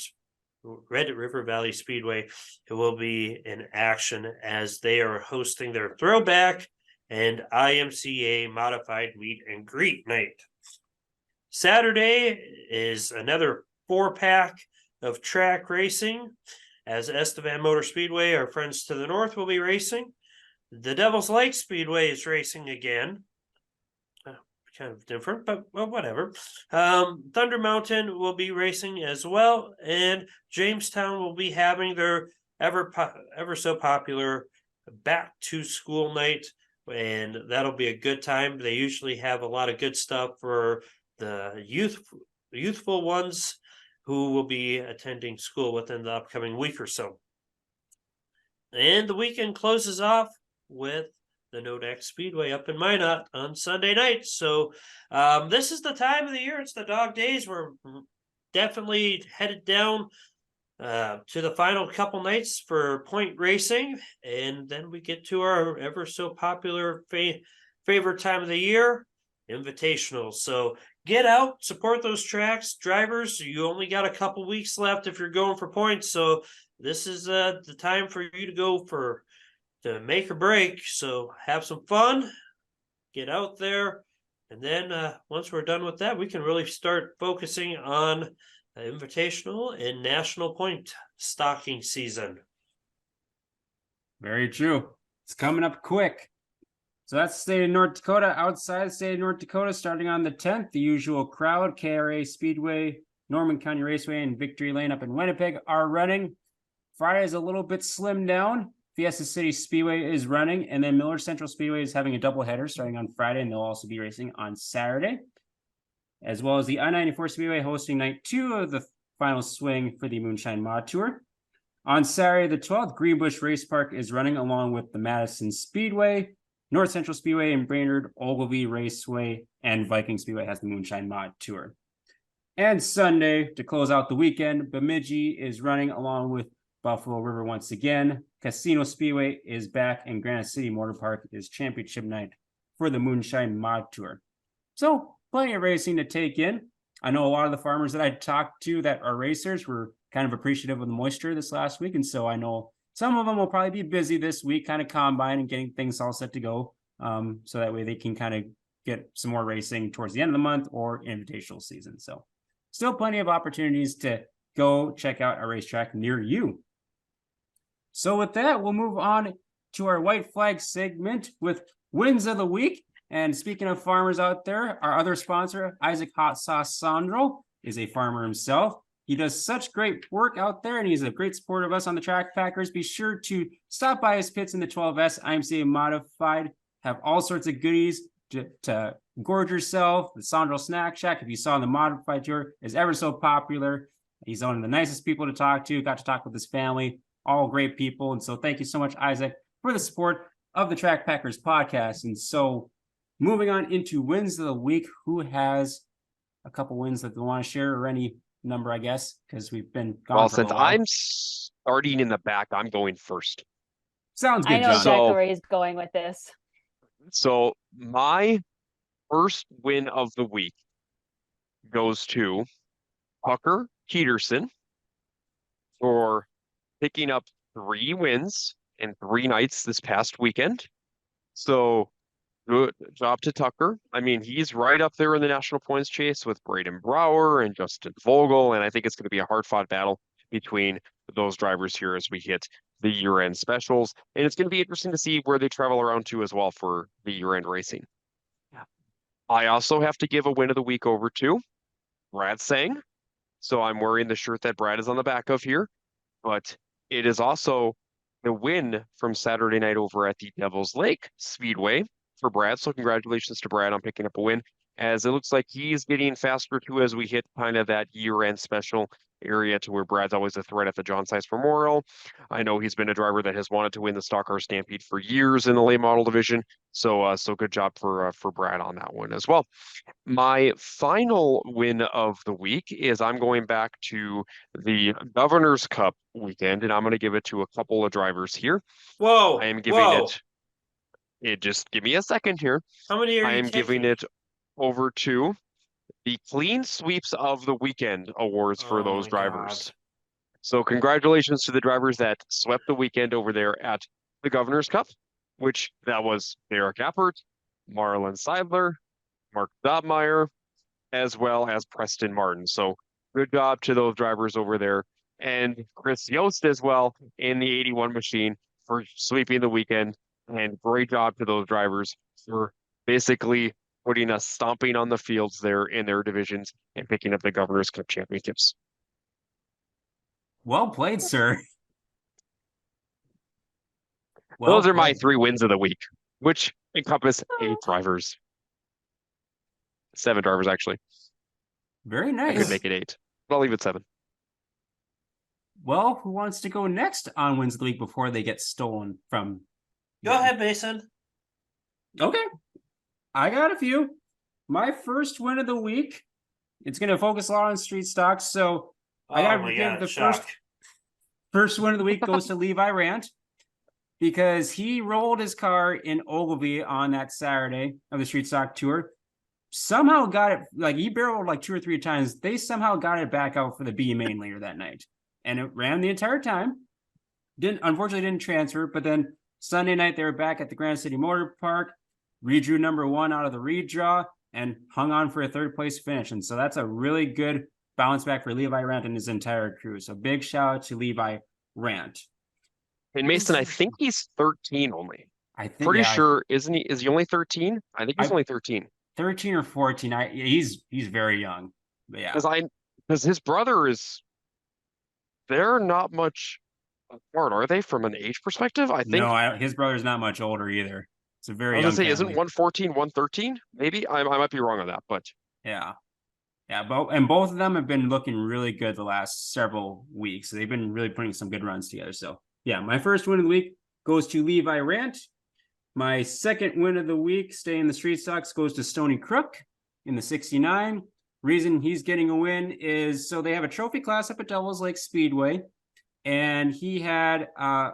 A: Valley Speedway will be in action as they are hosting their throwback and IMCA modified meet and greet night. Saturday is another 4-pack of track racing as Estevan Motor Speedway, our friends to the north, will be racing. The Devil's Lake Speedway is racing again. Kind of different, but well, whatever. Thunder Mountain will be racing as well, and Jamestown will be having their ever so popular back to school night, and that'll be a good time. They usually have a lot of good stuff for the youthful ones who will be attending school within the upcoming week or so. And the weekend closes off with the Nodak Speedway up in Minot on Sunday night. So this is the time of the year. It's the dog days. We're definitely headed down to the final couple nights for point racing. And then we get to our ever so popular favorite time of the year, invitationals. So get out, support those tracks. Drivers, you only got a couple weeks left if you're going for points. So this is the time for you to go to make or break. So have some fun, get out there, and then once we're done with that, we can really start focusing on invitational and national point stocking season.
D: Very true. It's coming up quick. So that's the state of North Dakota. Outside the state of North Dakota, starting on the 10th, the usual crowd, KRA Speedway, Norman County Raceway, and Victory Lane up in Winnipeg are running. Friday is a little bit slimmed down. Fiesta City Speedway is running, and then Miller Central Speedway is having a doubleheader starting on Friday, and they'll also be racing on Saturday, as well as the I-94 Speedway hosting night 2 of the final swing for the Moonshine Mod Tour. On Saturday the 12th, Greenbush Race Park is running along with the Madison Speedway, North Central Speedway, and Brainerd Ogilvy Raceway, and Viking Speedway has the Moonshine Mod Tour. And Sunday, to close out the weekend, Bemidji is running along with Buffalo River once again. Casino Speedway is back, and Granite City Motor Park is championship night for the Moonshine Mod Tour. So plenty of racing to take in. I know a lot of the farmers that I talked to that are racers were kind of appreciative of the moisture this last week, and so I know some of them will probably be busy this week, kind of combine and getting things all set to go, so that way they can kind of get some more racing towards the end of the month or invitational season. So still plenty of opportunities to go check out a racetrack near you. So with that, we'll move on to our white flag segment with wins of the week. And speaking of farmers out there, our other sponsor, Isaac Hot Sauce Sandro, is a farmer himself. He does such great work out there, and he's a great supporter of us on the Track Packers. Be sure to stop by his pits in the 12S IMCA Modified. Have all sorts of goodies to gorge yourself. The Sandro Snack Shack, if you saw the Modified tour, is ever so popular. He's one of the nicest people to talk to. Got to talk with his family. All great people. And so thank you so much, Isaac, for the support of the Track Packers podcast. And so moving on into wins of the week, who has a couple wins that they want to share, or any number, I guess, because we've been gone
C: Well,
D: for a
C: since
D: little while.
C: I'm starting in the back, I'm going first.
D: Sounds
E: I
D: good,
E: know
D: John.
E: exactly
C: So-
E: where he's going with this.
C: So my first win of the week goes to Tucker Peterson for picking up 3 wins in 3 nights this past weekend. So good job to Tucker. I mean, he's right up there in the national points chase with Braden Brower and Justin Vogel, and I think it's going to be a hard-fought battle between those drivers here as we hit the year-end specials. And it's going to be interesting to see where they travel around to as well for the year-end racing. I also have to give a win of the week over to Brad Sang. So I'm wearing the shirt that Brad is on the back of here, but it is also the win from Saturday night over at the Devil's Lake Speedway for Brad. So congratulations to Brad on picking up a win, as it looks like he's getting faster too as we hit kind of that year-end special area to where Brad's always a threat at the John Sice Memorial. I know he's been a driver that has wanted to win the Stock Car Stampede for years in the late model division. So good job for Brad on that one as well. My final win of the week is I'm going back to the Governor's Cup weekend, and I'm going to give it to a couple of drivers here.
A: Whoa!
C: I am giving it just give me a second here.
A: How many are
C: I
A: you
C: am giving
A: taking?
C: it over to the Clean Sweeps of the Weekend awards for
A: Oh
C: those
A: my
C: drivers.
A: God.
C: So congratulations to the drivers that swept the weekend over there at the Governor's Cup, which that was Derek Appert, Marlon Seidler, Mark Dobmeyer, as well as Preston Martin. So good job to those drivers over there. And Chris Yost as well in the 81 machine for sweeping the weekend. And great job to those drivers for basically putting us stomping on the fields there in their divisions and picking up the Governor's Cup championships.
D: Well played, sir.
C: Those are my
D: played.
C: 3 wins of the week, which encompass 8 drivers. 7 drivers, actually.
D: Very
C: I
D: nice.
C: could make it 8, but I'll leave it 7.
D: well, who wants to go next on wins of the week before they get stolen from?
A: Go ahead, Mason.
D: Okay. I got a few. My first win of the week, it's going to focus a lot on street stocks. So I got to give the first win of the week goes to Levi Rant, because he rolled his car in Ogilvy on that Saturday of the street stock tour. Somehow got it, like he barreled like 2 or 3 times. They somehow got it back out for the B main later that night. And it ran the entire time. Unfortunately didn't transfer, but then Sunday night they were back at the Grand City Motor Park, redrew number 1 out of the redraw, and hung on for a 3rd place finish. And so that's a really good bounce back for Levi Rant and his entire crew. So big shout out to Levi Rant.
C: And Mason, I think he's 13 only.
D: I think
C: Pretty sure, isn't he? Is he only 13? I think he's only 13.
D: 13 or 14. He's very young. But yeah.
C: Because his brother is, they're not much apart, are they, from an age perspective? I think.
D: No, his brother's not much older either. It's a very
C: I was
D: young
C: gonna say,
D: family.
C: isn't 114, 113? Maybe I might be wrong on that, but
D: Yeah. Yeah, both of them have been looking really good the last several weeks. They've been really putting some good runs together. So yeah, my first win of the week goes to Levi Rant. My second win of the week, staying in the street stocks, goes to Stony Crook in the 69. Reason he's getting a win is so they have a trophy class up at Devil's Lake Speedway, and he had I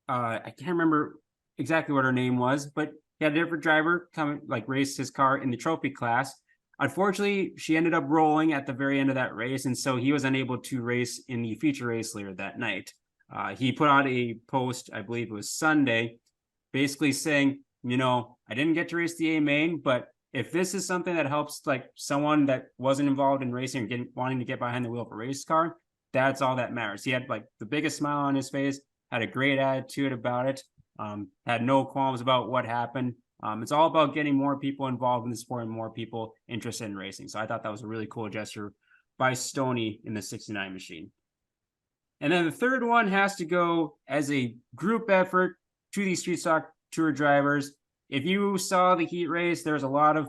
D: can't remember exactly what her name was, but he had a different driver come race his car in the trophy class. Unfortunately, she ended up rolling at the very end of that race, and so he was unable to race in the feature race later that night. He put out a post, I believe it was Sunday, basically saying, I didn't get to race the A main, but if this is something that helps someone that wasn't involved in racing or wanting to get behind the wheel of a race car, that's all that matters. He had the biggest smile on his face, had a great attitude about it, had no qualms about what happened. It's all about getting more people involved in the sport and more people interested in racing. So I thought that was a really cool gesture by Stoney in the 69 machine. And then the third one has to go as a group effort to these street stock tour drivers. If you saw the heat race, there's a lot of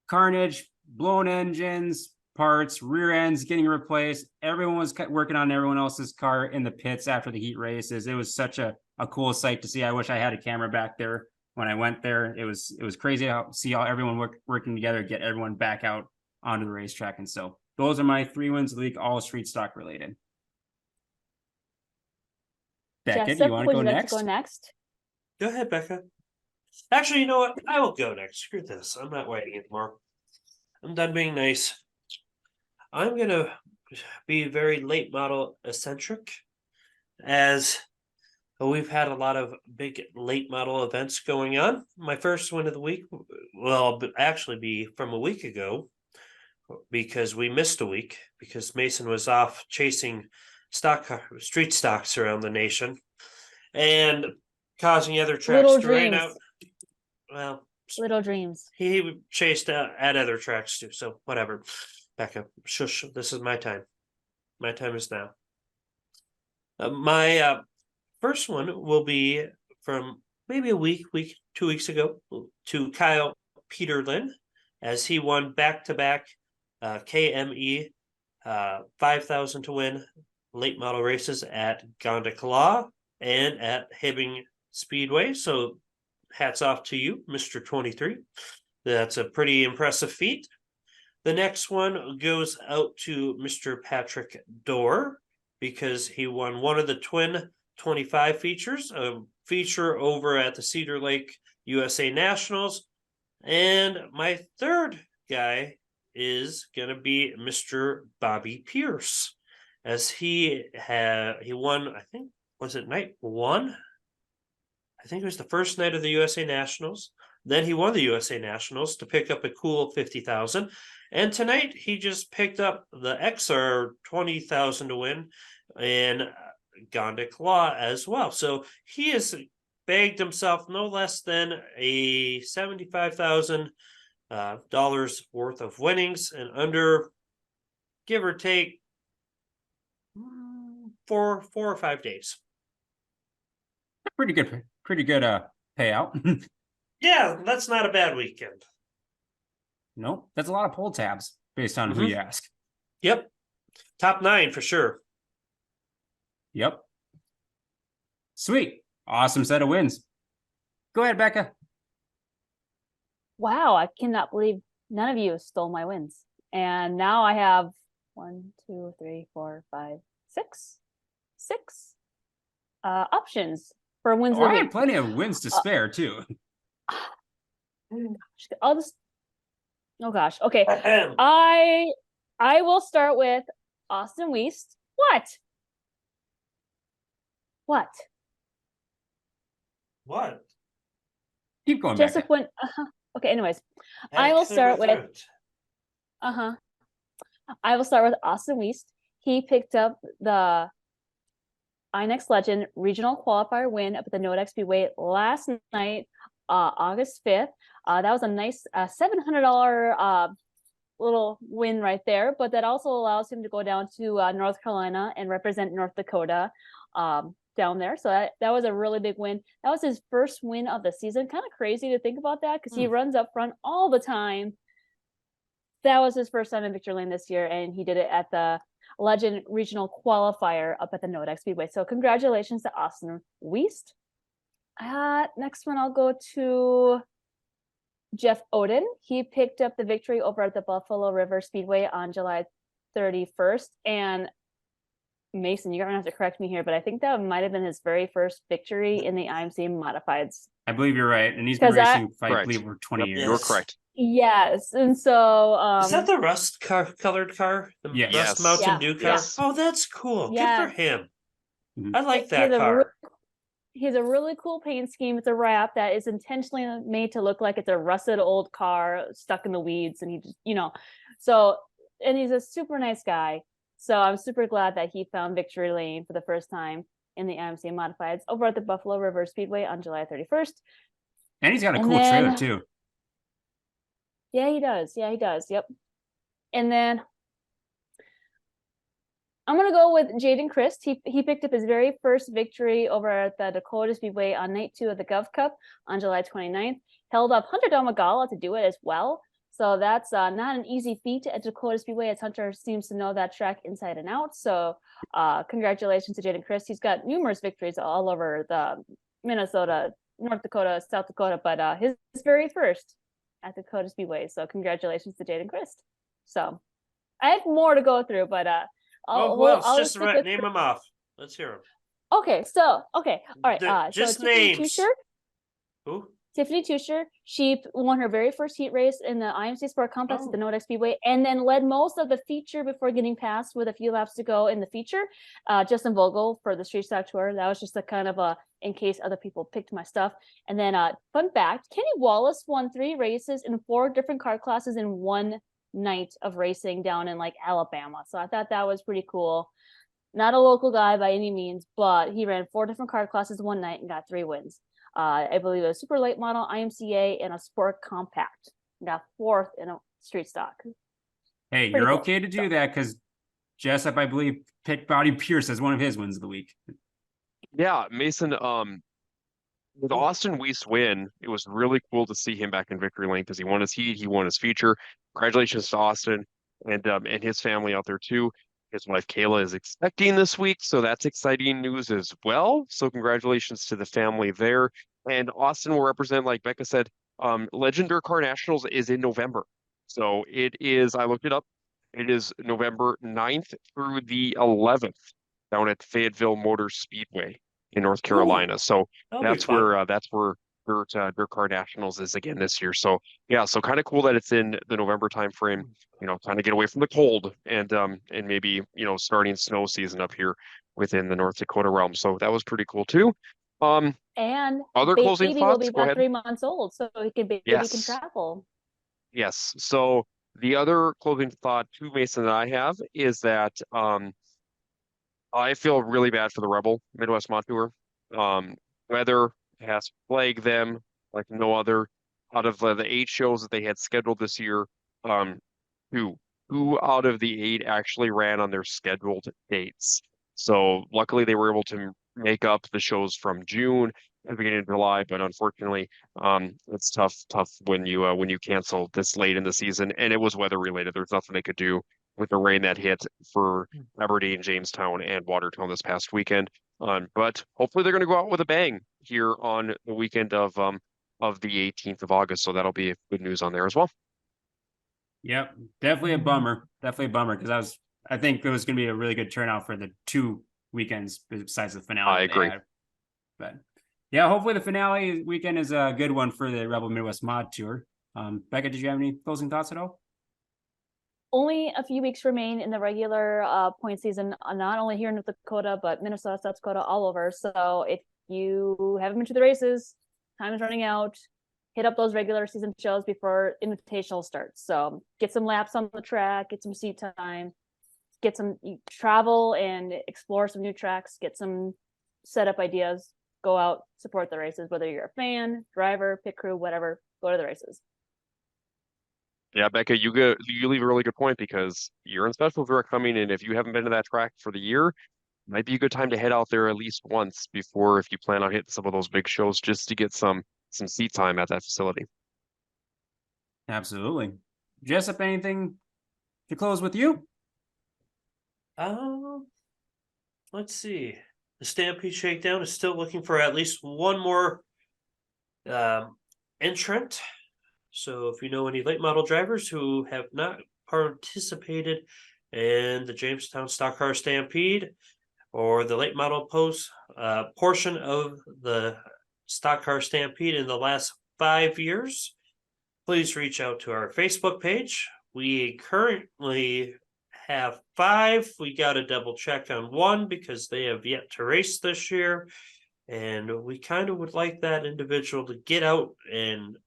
D: carnage, blown engines, parts, rear ends getting replaced. Everyone was working on everyone else's car in the pits after the heat races. It was such a cool sight to see. I wish I had a camera back there when I went there. It was crazy to see how everyone working together, get everyone back out onto the racetrack. And so those are my 3 wins of the week, all street stock related. Becca,
E: Jessup,
D: do you want to
E: would
D: go
E: you like
D: next?
E: to go next?
A: Go ahead, Becca. Actually, you know what? I will go next. Screw this. I'm not waiting anymore. I'm done being nice. I'm gonna be very late model eccentric, as we've had a lot of big late model events going on. My first win of the week will actually be from a week ago, because we missed a week because Mason was off chasing street stocks around the nation and causing other tracks
E: Little
A: to rain
E: dreams.
A: out. Well,
E: Little dreams.
A: he chased at other tracks too, so whatever. Becca, shush, this is my time. My time is now. My first one will be from maybe a week, 2 weeks ago, to Kyle Peterlin, as he won back-to-back KME 5,000 to win late model races at Dakota and at Hibbing Speedway. So hats off to you, Mr. 23. That's a pretty impressive feat. The next one goes out to Mr. Patrick Dorr, because he won one of the twin 25 features, a feature over at the Cedar Lake USA Nationals. And my third guy is going to be Mr. Bobby Pierce, as he won, I think, was it night 1? I think it was the first night of the USA Nationals. Then he won the USA Nationals to pick up a cool 50,000. And tonight he just picked up the XR 20,000 to win in Dakota as well. So he has bagged himself no less than a $75,000 worth of winnings, and under, give or take, 4 or 5 days.
D: Pretty good payout.
A: Yeah, that's not a bad weekend.
D: Nope, that's a lot of pull tabs based on who you ask.
A: Yep. Top 9 for sure.
D: Yep. Sweet. Awesome set of wins. Go ahead, Becca.
E: Wow, I cannot believe none of you stole my wins. And now I have 1, 2, 3, 4, 5, 6 options for wins
D: Oh,
E: of
D: I
E: the
D: had
E: week.
D: plenty of wins to spare too.
E: I'll just oh gosh. Okay.
A: Ahem.
E: I will start with Austin Weist. What?
A: What?
D: Keep going,
E: Jessup
D: Becca.
E: went okay, anyways. I will start with I will start with Austin Weist. He picked up the iNext Legend regional qualifier win up at the Nodex Speedway last night, August 5th. That was a nice $700 little win right there, but that also allows him to go down to North Carolina and represent North Dakota down there. So that was a really big win. That was his first win of the season. Kind of crazy to think about that because he runs up front all the time. That was his first time in victory lane this year, and he did it at the Legend Regional Qualifier up at the Nodex Speedway. So congratulations to Austin Weist. Next one, I'll go to Jeff Oden. He picked up the victory over at the Buffalo River Speedway on July 31st. And Mason, you're gonna have to correct me here, but I think that might have been his very first victory in the IMC Modifieds.
D: I believe you're right. And he's been
E: 'Cause I-
D: racing, I
C: Correct.
D: believe, for 20
C: Yep,
D: years.
C: you're correct.
E: Yes, and so
A: Is that the rust colored car? The
D: Yes.
A: Rust
C: Yes.
A: Mountain
E: Yeah.
A: Dew car?
C: Yes.
A: Oh, that's cool. Good
E: Yeah.
A: for him.
D: Mhm.
A: I like
E: he
A: that
E: has
A: car.
E: he has a really cool paint scheme. It's a wrap that is intentionally made to look like it's a rusted old car stuck in the weeds, and he just, so, and he's a super nice guy. So I'm super glad that he found victory lane for the first time in the IMC Modifieds over at the Buffalo River Speedway on July 31st.
D: And he's got a
E: And
D: cool trailer
E: then-
D: too.
E: Yeah, he does. Yep. And then I'm gonna go with Jaden Christ. He picked up his very first victory over at the Dakota Speedway on night 2 of the Gov Cup on July 29th. Held up Hunter Domagala to do it as well. So that's not an easy feat at Dakota Speedway, as Hunter seems to know that track inside and out. So congratulations to Jaden Christ. He's got numerous victories all over the Minnesota, North Dakota, South Dakota, but his very first at Dakota Speedway. So congratulations to Jaden Christ. So I have more to go through, but
A: Who else?
E: I'll
A: Just
E: stick with-
A: name them off. Let's hear them.
E: Okay, all right.
A: Just
E: so Tiffany
A: names.
E: Tusher,
A: Who?
E: Tiffany Tusher, she won her very first heat race in the IMC Sport Complex at the
A: Oh.
E: Nodex Speedway, and then led most of the feature before getting passed with a few laps to go in the feature. Justin Vogel for the Street Stock Tour. That was just a kind of a in case other people picked my stuff. And then fun fact, Kenny Wallace won 3 races in 4 different car classes in one night of racing down in like Alabama. So I thought that was pretty cool. Not a local guy by any means, but he ran 4 different car classes one night and got 3 wins. I believe a super late model IMCA and a sport compact. Got 4th in a street stock.
D: Hey,
E: Pretty
D: you're
E: cool.
D: okay to do that because Jessup, I believe, picked Bobby Pierce as one of his wins of the week.
C: Yeah, Mason, with Austin Weist win, it was really cool to see him back in victory lane because he won his heat, he won his feature. Congratulations to Austin and his family out there too. His wife Kayla is expecting this week, so that's exciting news as well. So congratulations to the family there. And Austin will represent, like Becca said, Legend Dirt Car Nationals is in November. So it is, I looked it up, it is November 9th through the 11th down at Fayetteville Motor Speedway in North Carolina. So
A: That'll be
C: that's
A: fun.
C: where Dirt Car Nationals is again this year. So yeah, so kind of cool that it's in the November time frame, kind of get away from the cold and maybe, starting snow season up here within the North Dakota realm. So that was pretty cool too.
E: And
C: Other closing
E: baby will
C: thoughts?
E: be
C: Go
E: about
C: ahead.
E: 3 months old, so baby can
C: Yes.
E: travel.
C: Yes. So the other closing thought too, Mason, that I have is that I feel really bad for the Rebel Midwest Mod Tour. Weather has plagued them like no other. Out of the 8 shows that they had scheduled this year, 2 out of the 8 actually ran on their scheduled dates. So luckily they were able to make up the shows from June at the beginning of July, but unfortunately, it's tough when you cancel this late in the season, and it was weather related. There's nothing they could do. with the rain that hit for Aberdeen, Jamestown, and Watertown this past weekend. But hopefully they're going to go out with a bang here on the weekend of the 18th of August. So that'll be good news on there as well.
D: Yep, definitely a bummer. Definitely a bummer because I think it was going to be a really good turnout for the 2 weekends besides the finale.
C: I agree.
D: But yeah, hopefully the finale weekend is a good one for the Rebel Midwest Mod Tour. Becca, did you have any closing thoughts at all?
E: Only a few weeks remain in the regular point season, not only here in North Dakota, but Minnesota, South Dakota, all over. So if you haven't been to the races, time is running out. Hit up those regular season shows before invitational starts. So get some laps on the track, get some seat time, get some travel and explore some new tracks, get some setup ideas, go out, support the races, whether you're a fan, driver, pit crew, whatever, go to the races.
C: Yeah, Becca, you leave a really good point because year end specials are coming, and if you haven't been to that track for the year, it might be a good time to head out there at least once before, if you plan on hitting some of those big shows, just to get some seat time at that facility.
D: Absolutely. Jessup, anything to close with you?
A: Let's see. The Stampede Shakedown is still looking for at least one more entrant. So if you know any late model drivers who have not participated in the Jamestown Stock Car Stampede or the late model portion of the Stock Car Stampede in the last 5 years, please reach out to our Facebook page. We currently have 5. We got to double check on 1 because they have yet to race this year. And we kind of would like that individual to get out and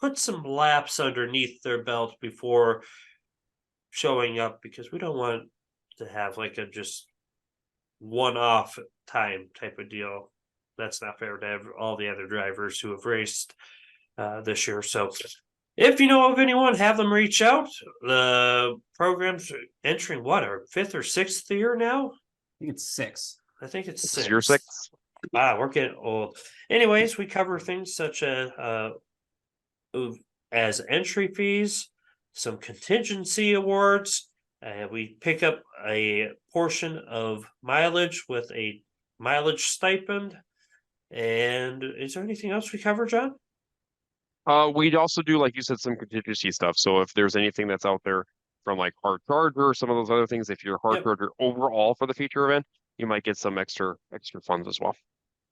A: put some laps underneath their belt before showing up, because we don't want to have like a just one-off time type of deal. That's not fair to have all the other drivers who have raced this year. So if you know of anyone, have them reach out. The program's entering what, our 5th or 6th year now?
D: I think it's 6.
A: I think it's
C: This
A: 6.
C: is year 6.
A: Wow, we're getting old. Anyways, we cover things such as entry fees, some contingency awards. We pick up a portion of mileage with a mileage stipend. And is there anything else we cover, John?
C: We'd also do, like you said, some contingency stuff. So if there's anything that's out there from like hard charger or some of those other things, if you're hard charger overall for the feature event, you might get some extra funds as well.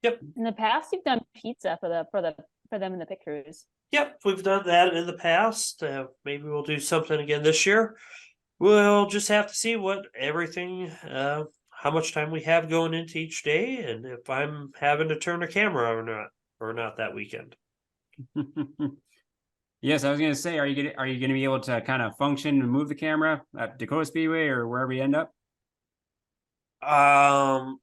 A: Yep.
E: In the past, you've done pizza for them in the pit crews.
A: Yep, we've done that in the past. Maybe we'll do something again this year. We'll just have to see what everything, how much time we have going into each day, and if I'm having to turn a camera or not that weekend.
D: Yes, I was going to say, are you going to be able to kind of function and move the camera at Dakota Speedway or wherever you end up?
E: I'm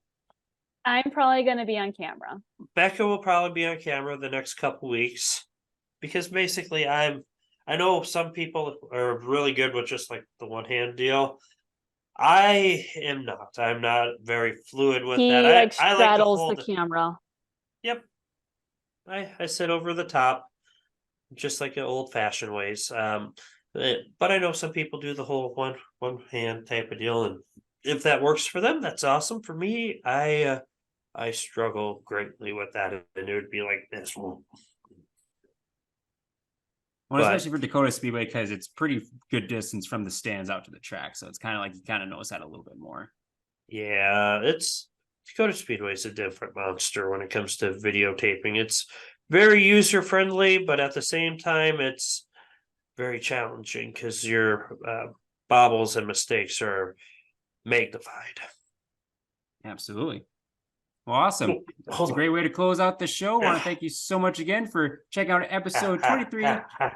E: probably going to be on camera.
A: Becca will probably be on camera the next couple weeks, because basically I know some people are really good with just like the one hand deal. I am not. I'm not very fluid with that. I like
E: straddles
A: to hold
E: the camera.
A: Yep. I sit over the top, just like in old fashioned ways. But I know some people do the whole one hand type of deal, and if that works for them, that's awesome. For me, I struggle greatly with that, and it would be like this.
D: Well,
A: But-
D: especially for Dakota Speedway, because it's pretty good distance from the stands out to the track. So it's kind of like you kind of notice that a little bit more.
A: Yeah, Dakota Speedway is a different monster when it comes to videotaping. It's very user friendly, but at the same time, it's very challenging because your bobbles and mistakes are magnified.
D: Absolutely. Well, awesome.
A: Hold
D: It's a
A: on.
D: great way to close out the show. I want to thank you so much again for checking out episode 23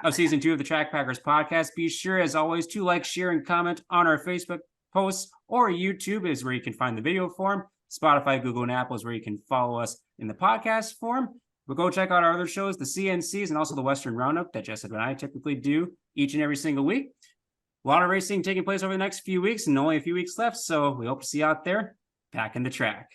D: of season 2 of the Track Packers podcast. Be sure, as always, to like, share, and comment on our Facebook posts, or YouTube is where you can find the video form. Spotify, Google, and Apple is where you can follow us in the podcast form. But go check out our other shows, the CNCs, and also the Western Roundup that Jessup and I typically do each and every single week. A lot of racing taking place over the next few weeks, and only a few weeks left, so we hope to see you out there back in the track.